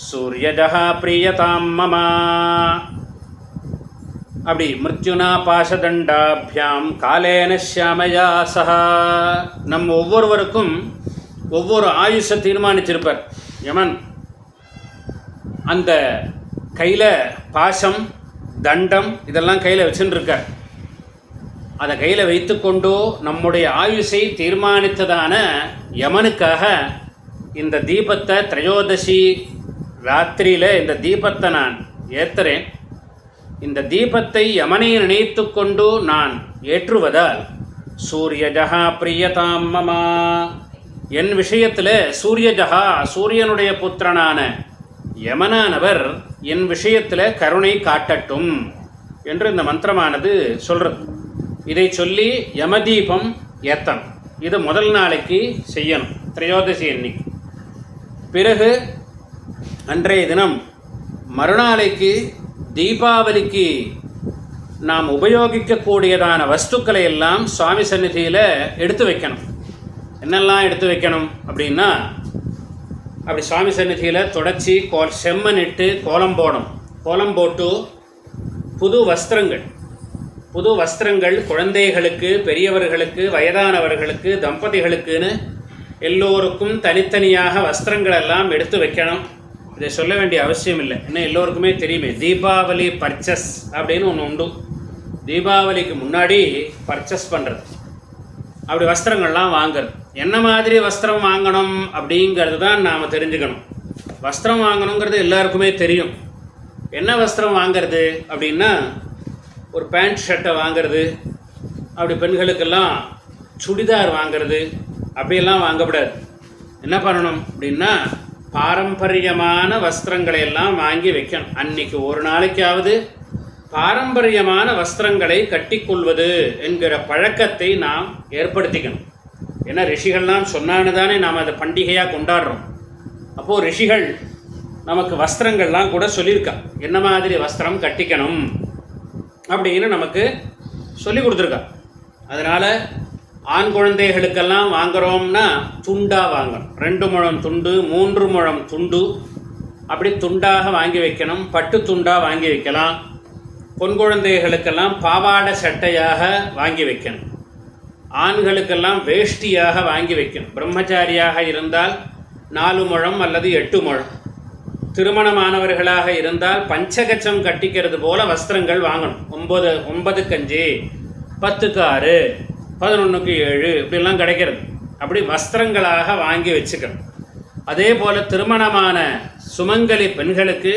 சூரியஜஹ பிரியதாம் மமா. அப்படி மிருத்யுனா பாசதண்டாபியாம் காலேன ஷியாமயா சஹ, நம் ஒவ்வொருவருக்கும் ஒவ்வொரு ஆயுஷை தீர்மானிச்சிருப்பார் யமன். அந்த கையில் பாசம், தண்டம் இதெல்லாம் கையில் வச்சுருக்கார். அதை கையில் வைத்து கொண்டோ நம்முடைய ஆயுஷை தீர்மானித்ததான யமனுக்காக இந்த தீபத்தை திரையோதசி ராத்திரியில் இந்த தீபத்தை நான் ஏற்றுறேன். இந்த தீபத்தை யமனை நினைத்து கொண்டு நான் ஏற்றுவதால் சூரியஜஹா பிரியதாம் மமா, என் விஷயத்தில் சூரியஜஹா, சூரியனுடைய புத்திரனான யமனானவர் என் விஷயத்தில் கருணை காட்டட்டும் என்று இந்த மந்திரமானது சொல்கிறது. இதை சொல்லி யமதீபம் ஏத்தணும். இது முதல் நாளைக்கு செய்யணும், திரையோதசி அன்னைக்கு. பிறகு அன்றைய தினம் மறுநாளைக்கு தீபாவளிக்கு நாம் உபயோகிக்கக்கூடியதான வஸ்துக்களை எல்லாம் சுவாமி சந்நிதியில் எடுத்து வைக்கணும். என்னெல்லாம் எடுத்து வைக்கணும் அப்படின்னா, அப்படி சுவாமி சந்நிதியில் தொடச்சி செம்மண்ணிட்டு கோலம் போடணும். கோலம் போட்டு புது வஸ்திரங்கள் குழந்தைகளுக்கு, பெரியவர்களுக்கு, வயதானவர்களுக்கு, தம்பதிகளுக்குன்னு எல்லோருக்கும் தனித்தனியாக வஸ்திரங்களெல்லாம் எடுத்து வைக்கணும். இதை சொல்ல வேண்டிய அவசியம் இல்லை, இன்னும் எல்லோருக்குமே தெரியுமே. தீபாவளி பர்ச்சஸ் அப்படின்னு ஒன்று உண்டு. தீபாவளிக்கு முன்னாடி பர்ச்சஸ் பண்ணுறது, அப்படி வஸ்திரங்கள்லாம் வாங்குறது. என்ன மாதிரி வஸ்திரம் வாங்கணும் அப்படிங்கிறது தான் நாம் தெரிஞ்சுக்கணும். வஸ்திரம் வாங்கணுங்கிறது எல்லாருக்குமே தெரியும். என்ன வஸ்திரம் வாங்கிறது அப்படின்னா, ஒரு பேண்ட் ஷர்ட்டை வாங்கிறது, அப்படி பெண்களுக்கெல்லாம் சுடிதார் வாங்கிறது, அப்படியெல்லாம் வாங்கக்கூடாது. என்ன பண்ணணும் அப்படின்னா, பாரம்பரியமான வஸ்திரங்களை எல்லாம் வாங்கி வைக்கணும். அன்றைக்கி ஒரு நாளைக்காவது பாரம்பரியமான வஸ்திரங்களை கட்டிக்கொள்வது என்கிற பழக்கத்தை நாம் ஏற்படுத்திக்கணும். ஏன்னா ரிஷிகள்லாம் சொன்னான்னு தானே நாம் அதை பண்டிகையாக கொண்டாடுறோம். அப்போது ரிஷிகள் நமக்கு வஸ்திரங்கள்லாம் கூட சொல்லியிருக்கா, என்ன மாதிரி வஸ்திரம் கட்டிக்கணும் அப்படின்னு நமக்கு சொல்லி கொடுத்துருக்கா. அதனால் ஆண் குழந்தைகளுக்கெல்லாம் வாங்குகிறோம்னா துண்டாக வாங்கணும். 2 முழம் துண்டு, 3 முழம் துண்டு, அப்படி துண்டாக வாங்கி வைக்கணும். பட்டு துண்டாக வாங்கி வைக்கலாம். பொன் குழந்தைகளுக்கெல்லாம் பாவாடை சட்டையாக வாங்கி வைக்கணும். ஆண்களுக்கெல்லாம் வேஷ்டியாக வாங்கி வைக்கணும். பிரம்மச்சாரியாக இருந்தால் 4 முழம் அல்லது 8 முழம். திருமணமானவர்களாக இருந்தால் பஞ்சகச்சம் கட்டிக்கிறது போல வஸ்திரங்கள் வாங்கணும். 9க்கு 5, 10க்கு 6, 11க்கு 7 இப்படிலாம் கிடைக்கிறது. அப்படி வஸ்திரங்களாக வாங்கி வச்சுக்கணும். அதே போல் திருமணமான சுமங்கலி பெண்களுக்கு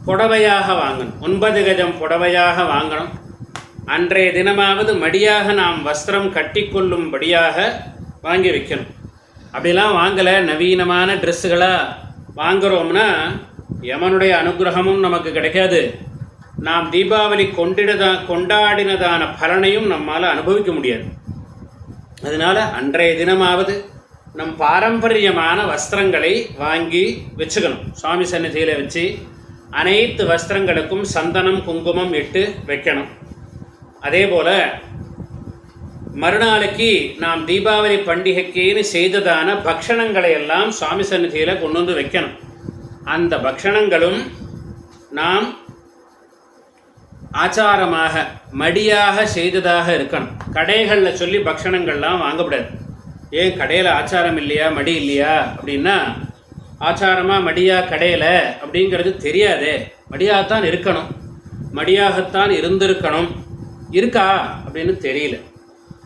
புடவையாக வாங்கணும். 9 கஜம் புடவையாக வாங்கணும். அன்றைய தினமாவது மடியாக நாம் வஸ்திரம் கட்டிக்கொள்ளும்படியாக வாங்கி வைக்கணும். அப்படிலாம் வாங்கலை, நவீனமான ட்ரெஸ்ஸுகளாக வாங்குகிறோம்னா யமனுடைய அனுகிரகமும் நமக்கு கிடைக்காது. நாம் தீபாவளி கொண்டாடினதான பலனையும் நம்மால் அனுபவிக்க முடியாது. அதனால் அன்றைய தினமாவது நம் பாரம்பரியமான வஸ்திரங்களை வாங்கி வச்சுக்கணும். சுவாமி சந்நிதியில் வச்சு அனைத்து வஸ்திரங்களுக்கும் சந்தனம் குங்குமம் இட்டு வைக்கணும். அதே போல் மறுநாளைக்கு நாம் தீபாவளி பண்டிகைக்குன்னு செய்ததான பக்ஷணங்களை எல்லாம் சுவாமி சந்நிதியில் கொண்டு வந்து வைக்கணும். அந்த பக்ஷணங்களும் நாம் ஆச்சாரமாக மடியாக செய்ததாக இருக்கணும். கடைகளில் சொல்லி பக்ஷணங்கள்லாம் வாங்கக்கூடாது. ஏன் கடையில் ஆச்சாரம் இல்லையா, மடி இல்லையா அப்படின்னா, ஆச்சாரமாக மடியாக கடையில் அப்படிங்கிறது தெரியாதே. மடியாகத்தான் இருக்கணும், மடியாகத்தான் இருந்திருக்கணும். இருக்கா அப்படின்னு தெரியல.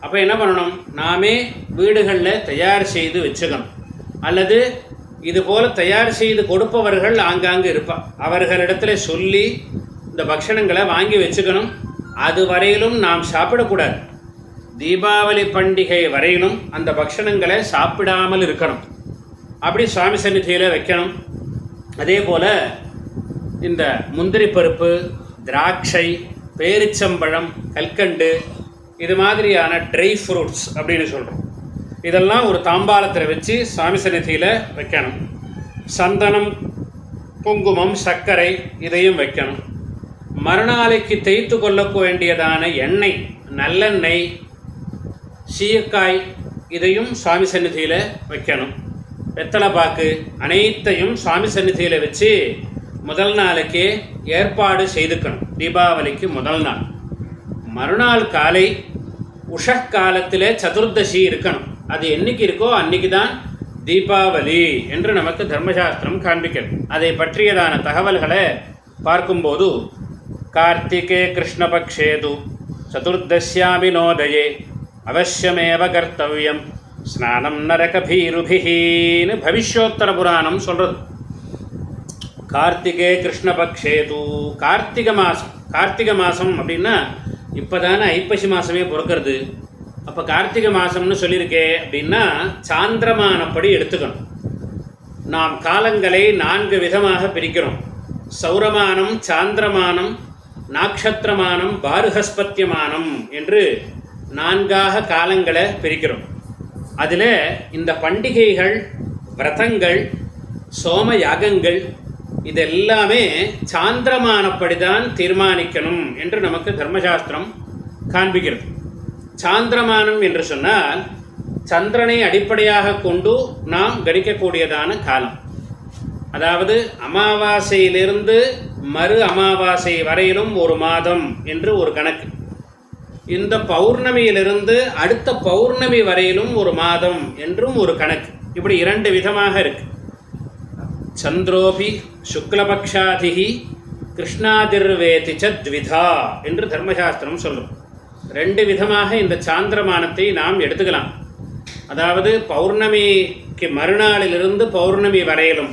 அப்போ என்ன பண்ணணும், நாமே வீடுகளில் தயார் செய்து வச்சுக்கணும். அல்லது இதுபோல் தயார் செய்து கொடுப்பவர்கள் ஆங்காங்கு இருப்பா, அவர்களிடத்தில் சொல்லி இந்த பக்ஷணங்களை வாங்கி வச்சுக்கணும். அது வரையிலும் நாம் சாப்பிடக்கூடாது. தீபாவளி பண்டிகை வரையிலும் அந்த பக்ஷணங்களை சாப்பிடாமல் இருக்கணும். அப்படி சுவாமி சந்நிதியில் வைக்கணும். அதே போல் இந்த முந்திரி பருப்பு, திராட்சை, பேரிச்சம்பழம், கல்கண்டு, இது மாதிரியான ட்ரை ஃப்ரூட்ஸ் அப்படின்னு சொல்கிறோம். இதெல்லாம் ஒரு தாம்பாளத்தில் வச்சு சுவாமி சந்நிதியில் வைக்கணும். சந்தனம், குங்குமம், சர்க்கரை இதையும் வைக்கணும். மறுநாளைக்கு தேய்த்து கொள்ள வேண்டியதான எண்ணெய், நல்லெண்ணெய், சீயக்காய் இதையும் சுவாமி சந்நிதியில் வைக்கணும். வெத்தலைப்பாக்கு அனைத்தையும் சுவாமி சந்நிதியில் வச்சு முதல் நாளைக்கே ஏற்பாடு செய்துக்கணும். தீபாவளிக்கு முதல் நாள். மறுநாள் காலை உஷக்காலத்தில் சதுர்தசி இருக்கணும். அது என்னைக்கு இருக்கோ அன்றைக்கி தான் தீபாவளி என்று நமக்கு தர்மசாஸ்திரம் காண்பிக்கிறது. அதை பற்றியதான தகவல்களை பார்க்கும்போது, கார்த்திகே கிருஷ்ணபக்ஷேது சதுர்தசியாமி நோதயே அவசியமேவ கர்த்தவியம் ஸ்நானம் நரகபீருபின்னு பவிஷ்யோத்தர புராணம் சொல்கிறது. கார்த்திகே கிருஷ்ணபக்ஷேது, கார்த்திகை மாதம் அப்படின்னா இப்போ தானே ஐப்பசி மாதமே பிறக்கிறது. அப்போ கார்த்திகை மாதம்னு சொல்லியிருக்கே அப்படின்னா சாந்திரமானப்படி எடுத்துக்கணும். நாம் காலங்களை 4 விதமாக பிரிக்கிறோம். சௌரமானம், சாந்திரமானம், நாக்ஷத்திரமானம், பாருஹஸ்பத்தியமானம் என்று 4ஆக காலங்களை பிரிக்கிறோம். அதில் இந்த பண்டிகைகள், விரதங்கள், சோம யாகங்கள் இதெல்லாமே சாந்திரமானப்படி தான் தீர்மானிக்கணும் என்று நமக்கு தர்மசாஸ்திரம் காண்பிக்கிறது. சாந்திரமானம் என்று சொன்னால் சந்திரனை அடிப்படையாக கொண்டு நாம் கணிக்கக்கூடியதான காலம். அதாவது அமாவாசையிலிருந்து மறு அமாவாசை வரையிலும் ஒரு மாதம் என்று ஒரு கணக்கு. இந்த பௌர்ணமியிலிருந்து அடுத்த பௌர்ணமி வரையிலும் ஒரு மாதம் என்றும் ஒரு கணக்கு. இப்படி 2 விதமாக இருக்கு. சந்திரோபி சுக்லபக்ஷாதிஹி கிருஷ்ணாதிர்வேதி ச த்விதா என்று தர்மசாஸ்திரம் சொல்லும். ரெண்டு விதமாக இந்த சாந்திரமானத்தை நாம் எடுத்துக்கலாம். அதாவது பௌர்ணமிக்கு மறுநாளிலிருந்து பௌர்ணமி வரையிலும்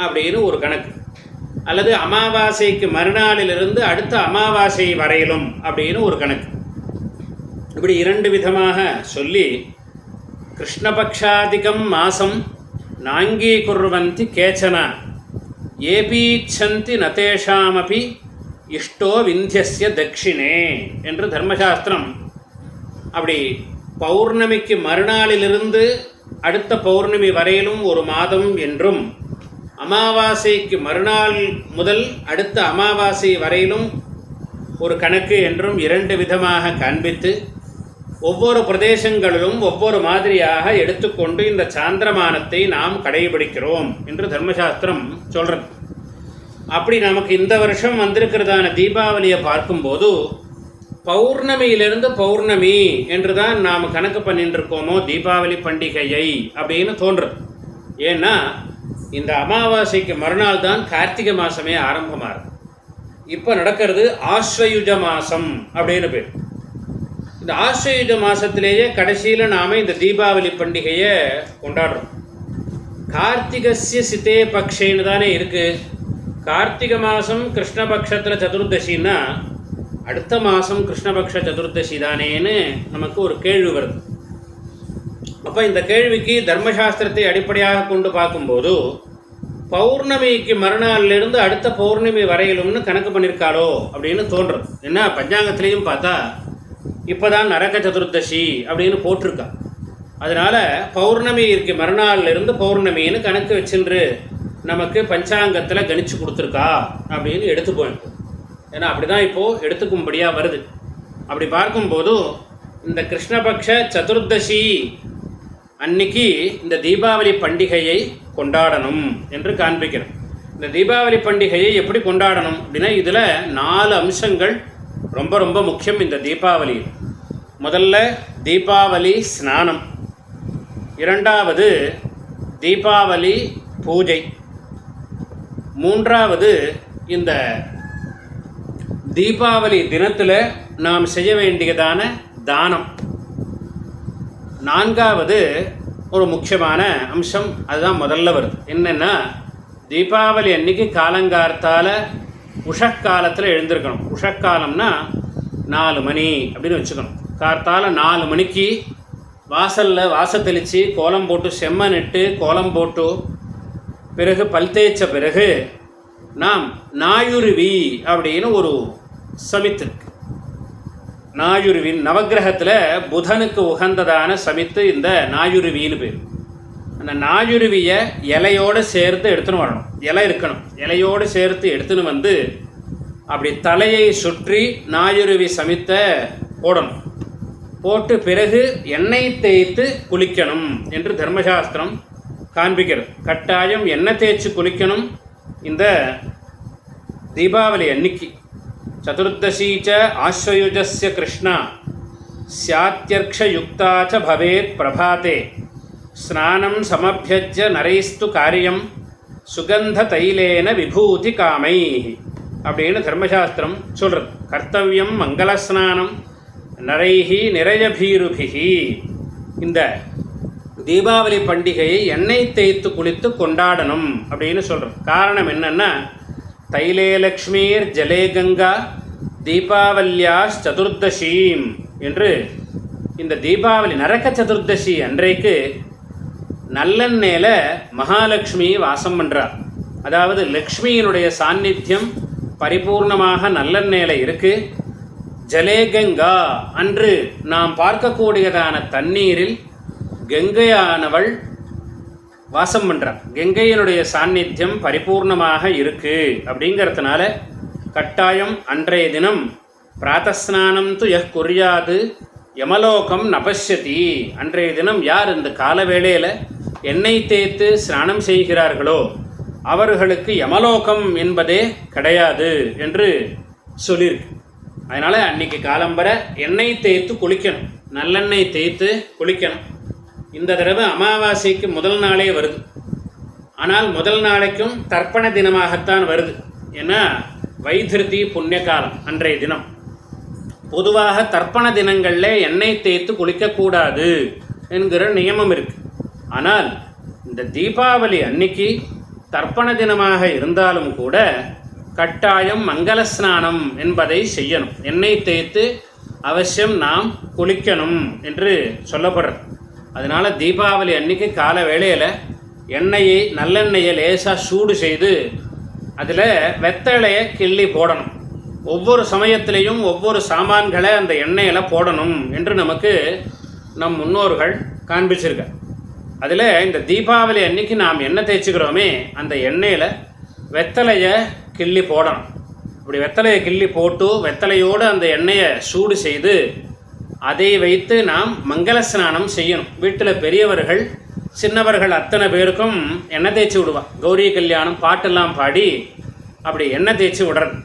அப்படின்னு ஒரு கணக்கு, அல்லது அமாவாசைக்கு மறுநாளிலிருந்து அடுத்த அமாவாசை வரையிலும் அப்படின்னு ஒரு கணக்கு. இப்படி இரண்டு விதமாக சொல்லி கிருஷ்ணபக்ஷாதிகம் மாசம் நாங்கீகுர்வந்தி கேச்சன ஏபீச்சந்தி நதேஷாமபி இஷ்டோ விந்தியஸ்ய தட்சிணே என்று தர்மசாஸ்திரம் அப்படி பௌர்ணமிக்கு மறுநாளிலிருந்து அடுத்த பௌர்ணமி வரையிலும் ஒரு மாதம் என்றும், அமாவாசைக்கு மறுநாள் முதல் அடுத்த அமாவாசை வரையிலும் ஒரு கணக்கு என்றும் இரண்டு விதமாக காண்பித்து ஒவ்வொரு பிரதேசங்களிலும் ஒவ்வொரு மாதிரியாக எடுத்துக்கொண்டு இந்த சாந்திரமானத்தை நாம் கடைபிடிக்கிறோம் என்று தர்மசாஸ்திரம் சொல்கிறது. அப்படி நமக்கு இந்த வருஷம் வந்திருக்கிறதான தீபாவளியை பார்க்கும்போது பௌர்ணமியிலிருந்து பௌர்ணமி என்று தான் நாம் கணக்கு பண்ணிட்டு இருக்கோமோ தீபாவளி பண்டிகையை அப்படின்னு தோன்றுறது. ஏன்னா இந்த அமாவாசைக்கு மறுநாள் தான் கார்த்திகை மாதமே ஆரம்பமாகுது. இப்போ நடக்கிறது ஆஸ்வயுஜ மாதம் அப்படின்னு பேர். இந்த ஆஸ்வயுஜ மாதத்திலேயே கடைசியில் நாம் இந்த தீபாவளி பண்டிகையை கொண்டாடுறோம். கார்த்திகஸ்ய சித்தே பக்ஷேன்னு தானே இருக்குது. கார்த்திகை மாதம் கிருஷ்ணபக்ஷத்தில் சதுர்தசின்னா அடுத்த மாதம் கிருஷ்ணபக்ஷ சதுர்தசி தானேன்னு நமக்கு ஒரு கேள்வி வருது. அப்போ இந்த கேள்விக்கு தர்மசாஸ்திரத்தை அடிப்படையாக கொண்டு பார்க்கும்போது பௌர்ணமிக்கு மறுநாளிலிருந்து அடுத்த பௌர்ணமி வரையிலும்னு கணக்கு பண்ணியிருக்காளோ அப்படின்னு தோன்றுறது. ஏன்னா பஞ்சாங்கத்திலையும் பார்த்தா இப்போ தான் நரக சதுர்தசி அப்படின்னு போட்டிருக்கா. அதனால் பௌர்ணமிக்கு மறுநாளிலிருந்து பௌர்ணமின்னு கணக்கு வச்சுன்று நமக்கு பஞ்சாங்கத்தில் கணிச்சு கொடுத்துருக்கா அப்படின்னு எடுத்து போயிருக்கோம். ஏன்னா அப்படி தான் இப்போது எடுத்துக்கும்படியாக வருது. அப்படி பார்க்கும்போது இந்த கிருஷ்ணபக்ஷ சதுர்தசி அன்னைக்கு இந்த தீபாவளி பண்டிகையை கொண்டாடணும் என்று காண்பிக்கிறோம். இந்த தீபாவளி பண்டிகையை எப்படி கொண்டாடணும் அப்படின்னா இதில் 4 அம்சங்கள் ரொம்ப ரொம்ப முக்கியம் இந்த தீபாவளியில். முதல்ல தீபாவளி ஸ்நானம், இரண்டாவது தீபாவளி பூஜை, மூன்றாவது இந்த தீபாவளி தினத்தில் நாம் செய்ய வேண்டியதான தானம், நான்காவது ஒரு முக்கியமான அம்சம் அதுதான் முதல்ல வருது. என்னென்னா தீபாவளி அன்னைக்கு காலங்காலத்தால் உஷக்காலத்தில் எழுந்திருக்கணும். உஷக்காலம்னா 4 மணி அப்படின்னு வச்சுக்கணும். கார்த்தால் 4 மணிக்கு வாசலில் வாசத்தெளித்து கோலம் போட்டு செம்மனிட்டு கோலம் போட்டு பிறகு பல் தேய்ச்ச பிறகு நாம் நாயுருவி அப்படின்னு ஒரு சமித்து. நாயுருவின் நவக்கிரகத்தில் புதனுக்கு உகந்ததான சமித்து இந்த நாயுருவின்னு பேர். அந்த நாயுருவியை இலையோடு சேர்த்து எடுத்துன்னு வரணும். இலை இருக்கணும், இலையோடு சேர்த்து எடுத்துன்னு வந்து அப்படி தலையை சுற்றி நாயுருவி சமித்தை போடணும். போட்டு பிறகு எண்ணெய் தேய்த்து குளிக்கணும் என்று தர்மசாஸ்திரம் காண்பிக்கிறது. கட்டாயம் எண்ணெய் தேய்ச்சி குளிக்கணும் இந்த தீபாவளி அன்னைக்கு. சதுர்தசீச்ச ஆஸ்வயுஜஸ்ய கிருஷ்ணா ஸ்யாத்யர்க்ஷயுக்தா ச பவேத் பிரபாதே ஸ்நானம் சமபியஜ்ய நரைஸ்து காரியம் சுகந்த தைலேன விபூதி காமை அப்படின்னு தர்மசாஸ்திரம் சொல்கிறது. கர்த்தவியம் மங்களஸ்நானம் நரைஹி நிறையபீருபிகி. இந்த தீபாவளி பண்டிகையை எண்ணெய் தேய்த்து குளித்து கொண்டாடணும் அப்படின்னு சொல்கிறோம். காரணம் என்னென்னா தைலே லக்ஷ்மீர் ஜலே கங்கா தீபாவல்யா சதுர்தசீம் என்று இந்த தீபாவளி நரக சதுர்தசி அன்றைக்கு நல்லெண்ணெயில் மகாலட்சுமி வாசம் பண்ணுறார். அதாவது லக்ஷ்மியினுடைய சாநித்தியம் பரிபூர்ணமாக நல்லெண்ணெயில் இருக்குது. ஜலே கங்கா அன்று நாம் பார்க்கக்கூடியதான தண்ணீரில் கங்கையானவள் வாசம் பண்ணுறார். கங்கையினுடைய சாநித்தியம் பரிபூர்ணமாக இருக்குது. அப்படிங்கிறதுனால கட்டாயம் அன்றைய தினம் பிராத்தஸ்நானம் து யஹ் குர்யாது யமலோகம் நபஷ்யதி. அன்றைய தினம் யார் இந்த கால வேளையில் எண்ணெய் தேய்த்து ஸ்நானம் செய்கிறார்களோ அவர்களுக்கு யமலோகம் என்பதே கிடையாது என்று சொல்லியிருக்கு. அதனால் அன்றைக்கி காலம்பரை எண்ணெய் தேய்த்து குளிக்கணும், நல்லெண்ணெய் தேய்த்து குளிக்கணும். இந்த தடவை அமாவாசைக்கு முதல் நாளே வருது. ஆனால் முதல் நாளைக்கும் தர்ப்பண தினமாகத்தான் வருது. ஏன்னா வைதிருதி புண்ணிய காலம் அன்றைய தினம். பொதுவாக தர்ப்பண தினங்களில் எண்ணெய் தேய்த்து குளிக்கக்கூடாது என்கிற நியமம் இருக்குது. ஆனால் இந்த தீபாவளி அன்னைக்கு தர்ப்பண தினமாக இருந்தாலும் கூட கட்டாயம் மங்கள ஸ்நானம் என்பதை செய்யணும். எண்ணெய் தேய்த்து அவசியம் நாம் குளிக்கணும் என்று சொல்லப்படுறது. அதனால் தீபாவளி அன்னைக்கு கால வேளையில் எண்ணெயை நல்லெண்ணெயை லேசாக சூடு செய்து அதில் வெத்தலையை கிள்ளி போடணும். ஒவ்வொரு சமயத்திலையும் ஒவ்வொரு சாமான்களை அந்த எண்ணெயில் போடணும் என்று நமக்கு நம் முன்னோர்கள் காண்பிச்சிருக்க. அதில் இந்த தீபாவளி அன்னைக்கு நாம் எண்ணெய் தேய்ச்சிக்கிறோமே அந்த எண்ணெயில் வெத்தலையை கிள்ளி போடணும். இப்படி வெத்தலையை கிள்ளி போட்டு வெத்தலையோடு அந்த எண்ணெயை சூடு செய்து அதை வைத்து நாம் மங்கள ஸ்நானம் செய்யணும். வீட்டில் பெரியவர்கள் சின்னவர்கள் அத்தனை பேருக்கும் எண்ணெய் தேய்ச்சி விடுவான். கௌரி கல்யாணம் பாட்டெல்லாம் பாடி அப்படி எண்ணெய் தேய்ச்சி விடுறது.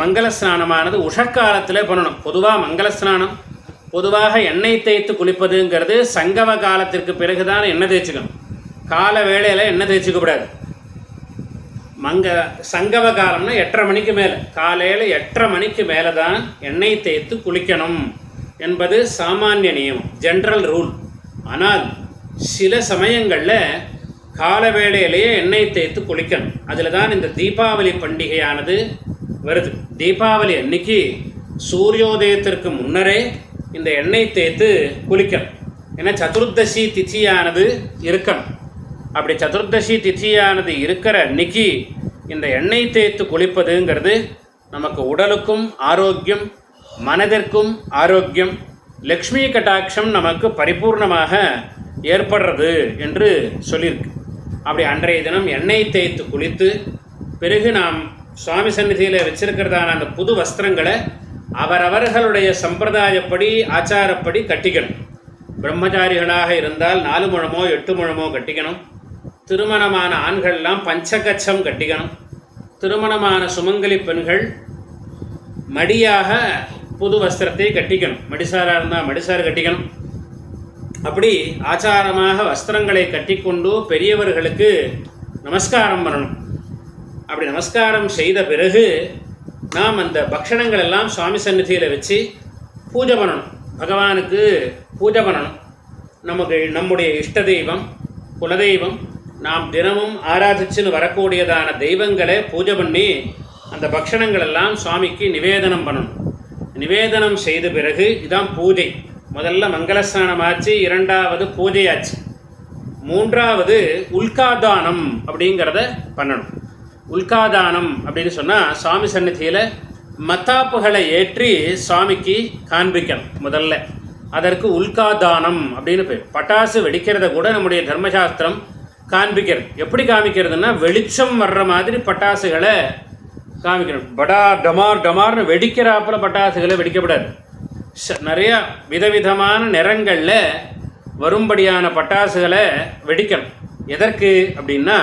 மங்கள ஸ்நானமானது உஷக்காலத்தில் பண்ணணும். பொதுவாக மங்கள ஸ்நானம் பொதுவாக எண்ணெய் தேய்த்து குளிப்பதுங்கிறது சங்கம காலத்திற்கு பிறகு தான் எண்ணெய் தேய்ச்சிக்கணும். கால வேளையில் எண்ணெய் தேய்ச்சிக்கப்படாது. சங்கம காலம்னா 8:30 மணிக்கு மேலே, காலையில் 8:30 மணிக்கு மேலே தான் எண்ணெய் தேய்த்து குளிக்கணும் என்பது சாமானிய நியமம், ஜென்ரல் ரூல். ஆனால் சில சமயங்களில் கால வேளையிலேயே எண்ணெய் தேய்த்து குளிக்கணும். அதில் தான் இந்த தீபாவளி பண்டிகையானது வருது. தீபாவளி அன்னைக்கு சூரியோதயத்திற்கு முன்னரே இந்த எண்ணெய் தேய்த்து குளிக்கணும். ஏன்னா சதுர்தசி திதியானது இருக்கணும். அப்படி சதுர்தசி திதியானது இருக்கிற அன்னைக்கு இந்த எண்ணெய் தேய்த்து குளிப்பதுங்கிறது நமக்கு உடலுக்கும் ஆரோக்கியம், மனதிற்கும் ஆரோக்கியம், லக்ஷ்மி கட்டாட்சம் நமக்கு பரிபூர்ணமாக ஏற்படுறது என்று சொல்லியிருக்கு. அப்படி அன்றைய தினம் எண்ணெய் தேய்த்து குளித்து பிறகு நாம் சுவாமி சந்நிதியில் வச்சிருக்கிறதான அந்த புது வஸ்திரங்களை அவரவர்களுடைய சம்பிரதாயப்படி ஆச்சாரப்படி கட்டிக்கணும். பிரம்மச்சாரிகளாக இருந்தால் 4 முழமோ 8 முழமோ கட்டிக்கணும். திருமணமான ஆண்கள்லாம் பஞ்சகச்சம் கட்டிக்கணும். திருமணமான சுமங்கலி பெண்கள் மடியாக புது வஸ்திரத்தை கட்டிக்கணும். மடிசாராக இருந்தால் மடிசார் கட்டிக்கணும். அப்படி ஆச்சாரமாக வஸ்திரங்களை கட்டிக்கொண்டு பெரியவர்களுக்கு நமஸ்காரம் பண்ணணும். அப்படி நமஸ்காரம் செய்த பிறகு நாம் அந்த பக்ஷணங்கள் எல்லாம் சுவாமி சந்நிதியில் வச்சு பூஜை பண்ணணும். பகவானுக்கு பூஜை பண்ணணும். நம்முடைய இஷ்ட தெய்வம், குலதெய்வம், நாம் தினமும் ஆராதிச்சுன்னு வரக்கூடியதான தெய்வங்களை பூஜை பண்ணி அந்த பக்ஷணங்கள் எல்லாம் சுவாமிக்கு நிவேதனம் பண்ணணும். நிவேதனம் செய்த பிறகு இதான் பூஜை. முதல்ல மங்களஸ்நானம் ஆச்சு, 2வது பூஜை ஆச்சு, 3வது உல்காதானம் அப்படிங்கிறத பண்ணணும். உல்காதானம் அப்படின்னு சொன்னால் சுவாமி சந்நிதியில் மத்தாப்புகளை ஏற்றி சுவாமிக்கு காண்பிக்கணும். முதல்ல அதற்கு உல்காதானம் அப்படின்னு பேர். பட்டாசு வெடிக்கிறத கூட நம்முடைய தர்மசாஸ்திரம் காண்பிக்கிறது. எப்படி காமிக்கிறதுனா வெளிச்சம் வர்ற மாதிரி பட்டாசுகளை காமிக்கணும். டமார் டமார்னு வெடிக்கிறாப்பில் பட்டாசுகளை வெடிக்கப்படாது. நிறையா விதவிதமான நிறங்களில் வரும்படியான பட்டாசுகளை வெடிக்கணும். எதற்கு அப்படின்னா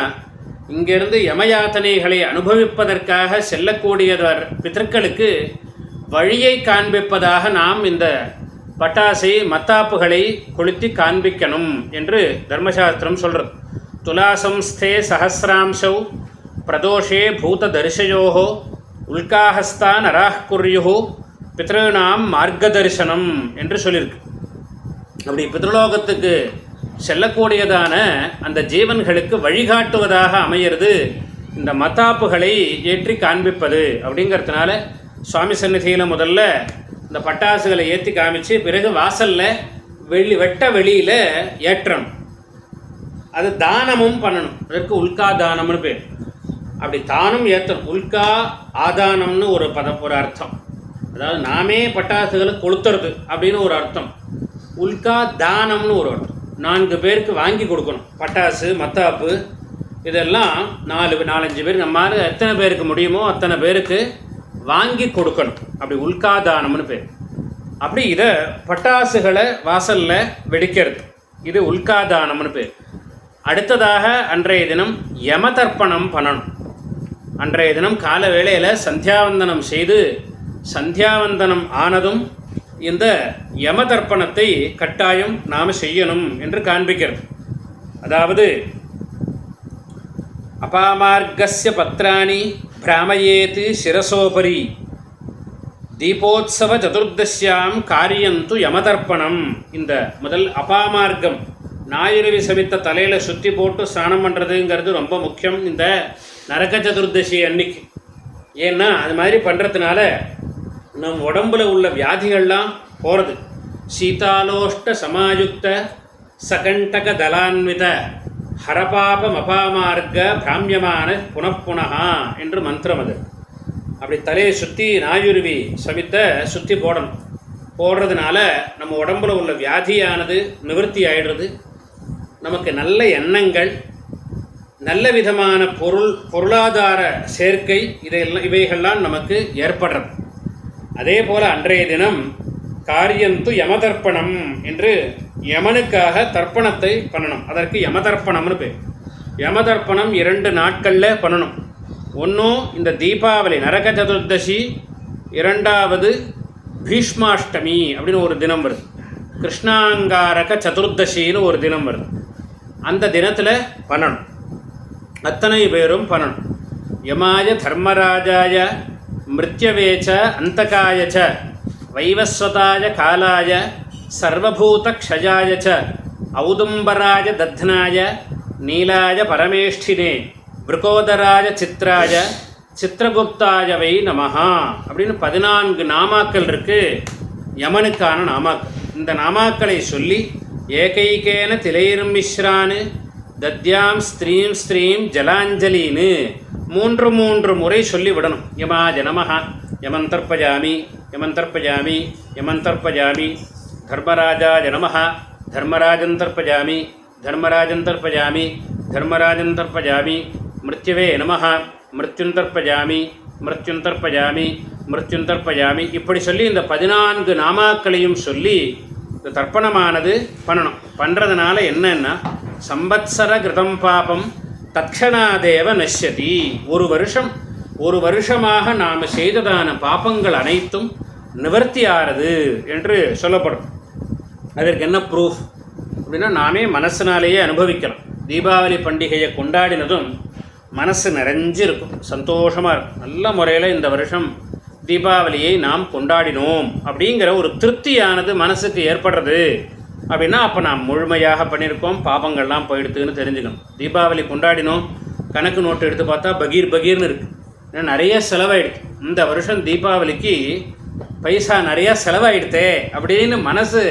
இங்கிருந்து யமயாத்தனைகளை அனுபவிப்பதற்காக செல்லக்கூடியவர் பிதர்களுக்கு வழியை காண்பிப்பதாக நாம் இந்த பட்டாசை மத்தாப்புகளை கொளுத்தி காண்பிக்கணும் என்று தர்மசாஸ்திரம் சொல்கிறது. துலாசம்ஸ்தே சஹசிராம்சௌ பிரதோஷே பூத தரிசயோஹோ உல்காஹஸ்தா நராஹ் குர்யுஹு பித்ருநாம் மார்க்கதர்சனம் என்று சொல்லியிருக்கு. அப்படி பித்ருலோகத்துக்கு செல்லக்கூடியதான அந்த ஜீவன்களுக்கு வழிகாட்டுவதாக அமையிறது இந்த மத்தாப்புகளை ஏற்றி காண்பிப்பது. அப்படிங்கிறதுனால சுவாமி சந்நிதியில் முதல்ல இந்த பட்டாசுகளை ஏற்றி காமிச்சு பிறகு வாசலில் வெட்ட வெளியில் ஏற்றணும். அது தானமும் பண்ணணும். அதற்கு உல்கா தானம்னு பேர். அப்படி தானம் ஏற்றணும். உல்கா ஆதானம்னு ஒரு அர்த்தம். அதாவது நாமே பட்டாசுகளை கொளுத்துறது அப்படின்னு ஒரு அர்த்தம். உல்கா தானம்னு ஒரு அர்த்தம். 4 பேருக்கு வாங்கி கொடுக்கணும். பட்டாசு மத்தாப்பு இதெல்லாம் 4-5 பேர் நம்மால் எத்தனை பேருக்கு முடியுமோ அத்தனை பேருக்கு வாங்கி கொடுக்கணும். அப்படி உல்காதானம்னு பேர். அப்படி இதை பட்டாசுகளை வாசலில் வெடிக்கிறது, இது உல்காதானம்னு பேர். அடுத்ததாக அன்றைய தினம் யம தர்ப்பணம் பண்ணணும். அன்றைய தினம் கால வேளையில் சந்தியாவந்தனம் செய்து சந்தியாவந்தனம் ஆனதும் இந்த யம தர்ப்பணத்தை கட்டாயம் நாம் செய்யணும் என்று காண்பிக்கிறது. அதாவது அபாமார்கஸ்ய பத்ராணி பிராமயேத் சிரசோபரி தீபோத்சவ சதுர்தசியாம் காரியந்து யமதர்ப்பணம். இந்த முதல் அபாமார்க்கம் ஞாயிறு சமித்த தலையில் சுற்றி போட்டு ஸ்நானம் பண்ணுறதுங்கிறது ரொம்ப முக்கியம் இந்த நரக சதுர்தசி அன்னைக்கு. ஏன்னா அது மாதிரி பண்ணுறதுனால நம் உடம்பில் உள்ள வியாதிகள்லாம் போகிறது. சீதாலோஷ்ட சமாயுக்த சகண்டக தலான்வித ஹரபாபம் அபாமார்க்க பிராமியமான புனப்புனஹா என்று மந்திரம் அது. அப்படி தலையை சுற்றி நாயுருவி சமித்த சுற்றி போடணும். போடுறதுனால நம்ம உடம்பில் உள்ள வியாதியானது நிவர்த்தி ஆகிடுறது. நமக்கு நல்ல எண்ணங்கள், நல்ல விதமான பொருளாதார சேர்க்கை இவைகள்லாம் நமக்கு ஏற்படுறது. அதே போல் அன்றைய தினம் காரியந்து யமதர்ப்பணம் என்று யமனுக்காக தர்ப்பணத்தை பண்ணணும். அதற்கு யமதர்ப்பணம்னு பேர். யமதர்ப்பணம் 2 நாட்களில் பண்ணணும். ஒன்றும் இந்த தீபாவளி நரக சதுர்தசி, 2வது பீஷ்மாஷ்டமி அப்படின்னு ஒரு தினம் வருது. கிருஷ்ணாங்காரக சதுர்தசின்னு ஒரு தினம் வருது. அந்த தினத்தில் பண்ணணும். அத்தனை பேரும் பண்ணணும். யமாய தர்மராஜாய மிருத்யவேச்ச அந்தகாய ச வைவஸ்வதாய காலாய சர்வபூத க்ஷயாய ச ஔதும்பராய தத்னாய நீலாய பரமேஷ்டினே விருகோதராய சித்ராய சித்திரகுப்தாய வை நமஹா அப்படின்னு 14 நாமாக்கள் இருக்குது. யமனுக்கான நாமாக்கள். இந்த நாமாக்களை சொல்லி ஏகைகேன திலைரும் மிஸ்ரான்னு தத்யாம் ஸ்திரீம் ஸ்திரீம் ஜலாஞ்சலின்னு 3 முறை சொல்லி விடணும். யமாஜ நமஹா யமந்தர்ப்பஜாமி யமந்தர்ப்பஜாமி யமந்தர்ப்பஜாமி தர்மராஜாய நமஹா தர்மராஜந்தர்ப்பஜாமி தர்மராஜந்தர்ப்பஜாமி தர்மராஜந்தர்ப்பஜாமி மிருத்யவே நமஹா மிருத்யுந்தர்ப்பஜாமி மிருத்யுந்தர்ப்பஜாமி மிருத்யுந்தர்ப்பஜாமி இப்படி சொல்லி இந்த 14 நாமாக்களையும் சொல்லி இந்த தர்ப்பணமானது பண்ணணும். பண்ணுறதுனால என்னன்னா சம்பத்சர கிருதம் பாபம் தட்சணாதேவ நஷ்யதி. ஒரு வருஷமாக நாம் செய்ததான பாபங்கள் அனைத்தும் நிவர்த்தி ஆகிறது என்று சொல்லப்படும். அதற்கு என்ன ப்ரூஃப் அப்படின்னா நாமே மனசினாலேயே அனுபவிக்கலாம். தீபாவளி பண்டிகையை கொண்டாடினதும் மனசு நிறைஞ்சு இருக்கும், சந்தோஷமாக இருக்கும். நல்ல முறையில் இந்த வருஷம் தீபாவளியை நாம் கொண்டாடினோம் அப்படிங்கிற ஒரு திருப்தியானது மனசுக்கு ஏற்படுறது. அப்படின்னா அப்போ நாம் முழுமையாக பண்ணியிருக்கோம், பாபங்கள்லாம் போயிடுத்துன்னு தெரிஞ்சுக்கணும். தீபாவளி கொண்டாடினோம், கணக்கு நோட்டு எடுத்து பார்த்தா பகீர்னு இருக்குது. ஏன்னா நிறைய செலவாயிடுது. இந்த வருஷம் தீபாவளிக்கு பைசா நிறையா செலவாயிடுதே அப்படின்னு மனசு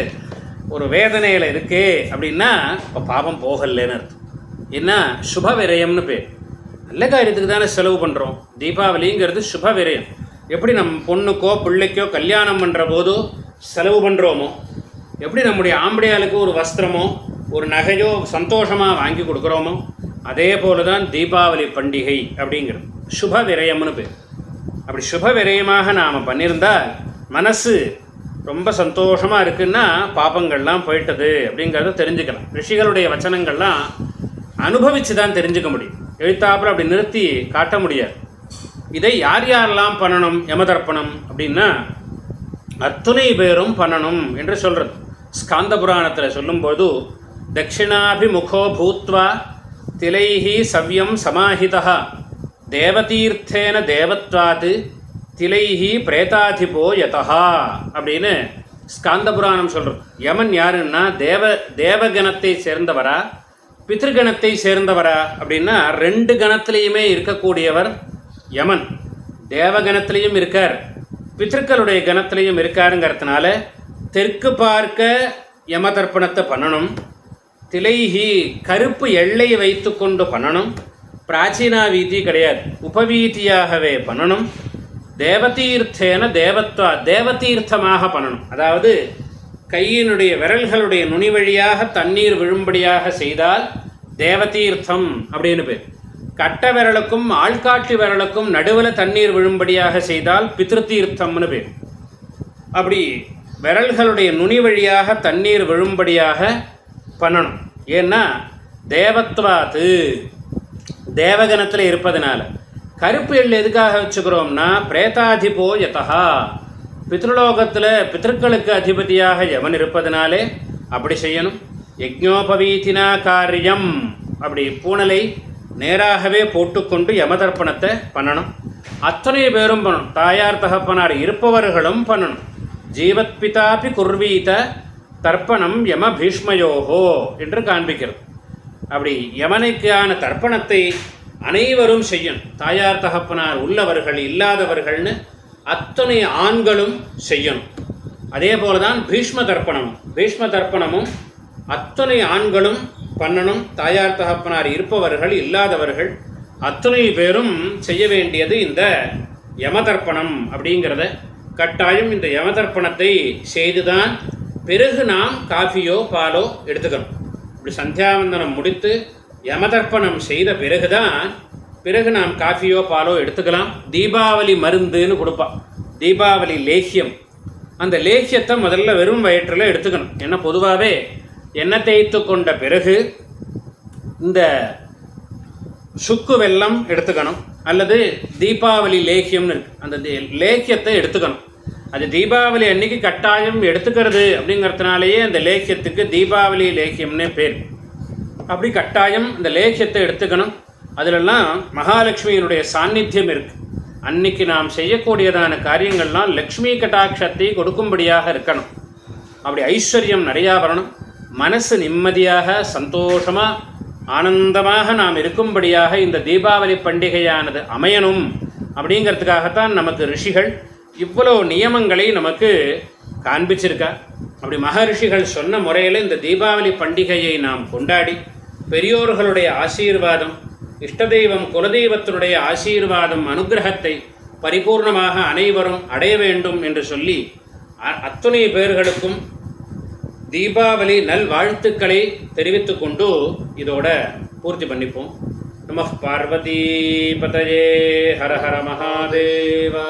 ஒரு வேதனையில் இருக்கே அப்படின்னா இப்போ பாபம் போகலன்னு அர்த்தம். என்ன சுப விரயம்னு பேர். நல்ல காரியத்துக்கு தானே செலவு பண்ணுறோம். தீபாவளிங்கிறது சுப விரயம். எப்படி நம்ம பொண்ணுக்கோ பிள்ளைக்கோ கல்யாணம் பண்ணுற போதோ செலவு பண்ணுறோமோ, எப்படி நம்முடைய ஆம்படையாளுக்கு ஒரு வஸ்திரமோ ஒரு நகையோ சந்தோஷமாக வாங்கி கொடுக்குறோமோ, அதே போல தான் தீபாவளி பண்டிகை அப்படிங்கிறது சுப விரயம்னு பேர். அப்படி சுப விரயமாக நாம் பண்ணியிருந்தால் மனசு ரொம்ப சந்தோஷமாக இருக்குன்னா பாபங்கள்லாம் போயிட்டது அப்படிங்கிறத தெரிஞ்சுக்கலாம். ரிஷிகளுடைய வச்சனங்கள்லாம் அனுபவித்து தான் தெரிஞ்சுக்க முடியும். எழுத்தாப்புல அப்படி நிறுத்தி காட்ட முடியாது. இதை யாரெல்லாம் பண்ணணும் யமதர்ப்பணம் அப்படின்னா அத்துணை பேரும் பண்ணணும் என்று சொல்கிறது. ஸ்காந்த புராணத்தில் சொல்லும்போது தட்சிணாபிமுகோ பூத்வா திலைஹி சவ்யம் சமாஹிதா தேவதீர்த்தேன தேவத்வாத் திலைஹி பிரேதாதிபோ யதா அப்படின்னு ஸ்காந்த புராணம் சொல்கிறது. யமன் யாருன்னா தேவகணத்தை சேர்ந்தவரா பித்ருகணத்தை சேர்ந்தவரா அப்படின்னா 2 கணத்திலையுமே இருக்கக்கூடியவர் யமன். தேவகணத்திலையும் இருக்கார், பித்ருக்களுடைய கணத்திலையும் இருக்காருங்கிறதுனால தெற்கு பார்க்க யம தர்ப்பணத்தை பண்ணணும். திலைஹி கருப்பு எல்லை வைத்து கொண்டு பண்ணணும். பிராச்சீனா வீதி கிடையாது, உபவீதியாகவே பண்ணணும். தேவதீர்த்தேன தேவதீர்த்தமாக பண்ணணும். அதாவது கையினுடைய விரல்களுடைய நுனி வழியாக தண்ணீர் விழும்படியாக செய்தால் தேவதீர்த்தம் அப்படின்னு பேர். கட்ட விரலுக்கும் ஆள்காட்டி விரலுக்கும் நடுவில் தண்ணீர் விழும்படியாக செய்தால் பித்ருதீர்த்தம்னு பேர். அப்படி விரல்களுடைய நுனி வழியாக தண்ணீர் விழும்படியாக பண்ணணும். ஏன்னா தேவத்வாத்து தேவகணத்தில் இருப்பதனால. கருப்பு எள் எதுக்காக வச்சுக்கிறோம்னா பிரேதாதிபோ யதா பித்ருலோகத்தில் பித்ருக்களுக்கு அதிபதியாக யமன் இருப்பதனாலே அப்படி செய்யணும். யஜ்ஞோபவீதினா காரியம். அப்படி பூனலை நேராகவே போட்டுக்கொண்டு யமதர்ப்பணத்தை பண்ணணும். அத்தனை பேரும் பண்ணணும். தாயார் தகப்பனார் இருப்பவர்களும் பண்ணணும். ஜீவத்பிதாபி குர்வீத தர்ப்பணம் யம பீஷ்மயோகோ என்று காண்பிக்கிறது. அப்படி யமனுக்கான தர்ப்பணத்தை அனைவரும் செய்யணும். தாயார் தகப்பனார் உள்ளவர்கள் இல்லாதவர்கள்னு அத்தனை ஆண்களும் செய்யணும். அதே போலதான் பீஷ்ம தர்ப்பணமும் அத்தனை ஆண்களும் பண்ணணும். தாயார் தகப்பனார் இருப்பவர்கள் இல்லாதவர்கள் அத்தனை பேரும் செய்ய வேண்டியது இந்த யமதர்ப்பணம் அப்படிங்கிறத கட்டாயம் இந்த யமதர்ப்பணத்தை செய்துதான் பிறகு நாம் காஃபியோ பாலோ எடுத்துக்கணும். இப்படி சந்தியாவந்தனம் முடித்து யமதர்ப்பணம் செய்த பிறகு நாம் காஃபியோ பாலோ எடுத்துக்கலாம். தீபாவளி மருந்துன்னு கொடுப்பா, தீபாவளி லேகியம். அந்த லேகியத்தை முதல்ல வெறும் வயிற்றில் எடுத்துக்கணும். ஏன்னா பொதுவாகவே எண்ணெய் தேய்த்து கொண்ட பிறகு இந்த சுக்கு வெல்லம் எடுத்துக்கணும், அல்லது தீபாவளி லேகியம்னு இருக்கு, அந்த லேகியத்தை எடுத்துக்கணும். அது தீபாவளி அன்னைக்கு கட்டாயம் எடுத்துக்கிறது அப்படிங்கிறதுனாலேயே அந்த லேகியத்துக்கு தீபாவளி லேகியம்னே பேர். அப்படி கட்டாயம் இந்த லேகியத்தை எடுத்துக்கணும். அதிலெல்லாம் மகாலட்சுமியினுடைய சாநித்தியம் இருக்குது. அன்னைக்கு நாம் செய்யக்கூடியதான காரியங்கள்லாம் லக்ஷ்மி கட்டாட்சத்தை கொடுக்கும்படியாக இருக்கணும். அப்படி ஐஸ்வர்யம் நிறையா வரணும். மனசு நிம்மதியாக சந்தோஷமாக ஆனந்தமாக நாம் இருக்கும்படியாக இந்த தீபாவளி பண்டிகையானது அமையணும். அப்படிங்கிறதுக்காகத்தான் நமக்கு ரிஷிகள் இவ்வளோ நியமங்களை நமக்கு காண்பிச்சிருக்கா. அப்படி மகரிஷிகள் சொன்ன முறையில் இந்த தீபாவளி பண்டிகையை நாம் கொண்டாடி பெரியோர்களுடைய ஆசீர்வாதம், இஷ்டதெய்வம் குலதெய்வத்தினுடைய ஆசீர்வாதம், அனுகிரகத்தை பரிபூர்ணமாக அனைவரும் அடைய வேண்டும் என்று சொல்லி அத்துணை பேர்களுக்கும் தீபாவளி நல்வாழ்த்துக்களை தெரிவித்துக் கொண்டு இதோட பூர்த்தி பண்ணிப்போம். நம பார்வதி பதயே ஹர ஹர மகாதேவா.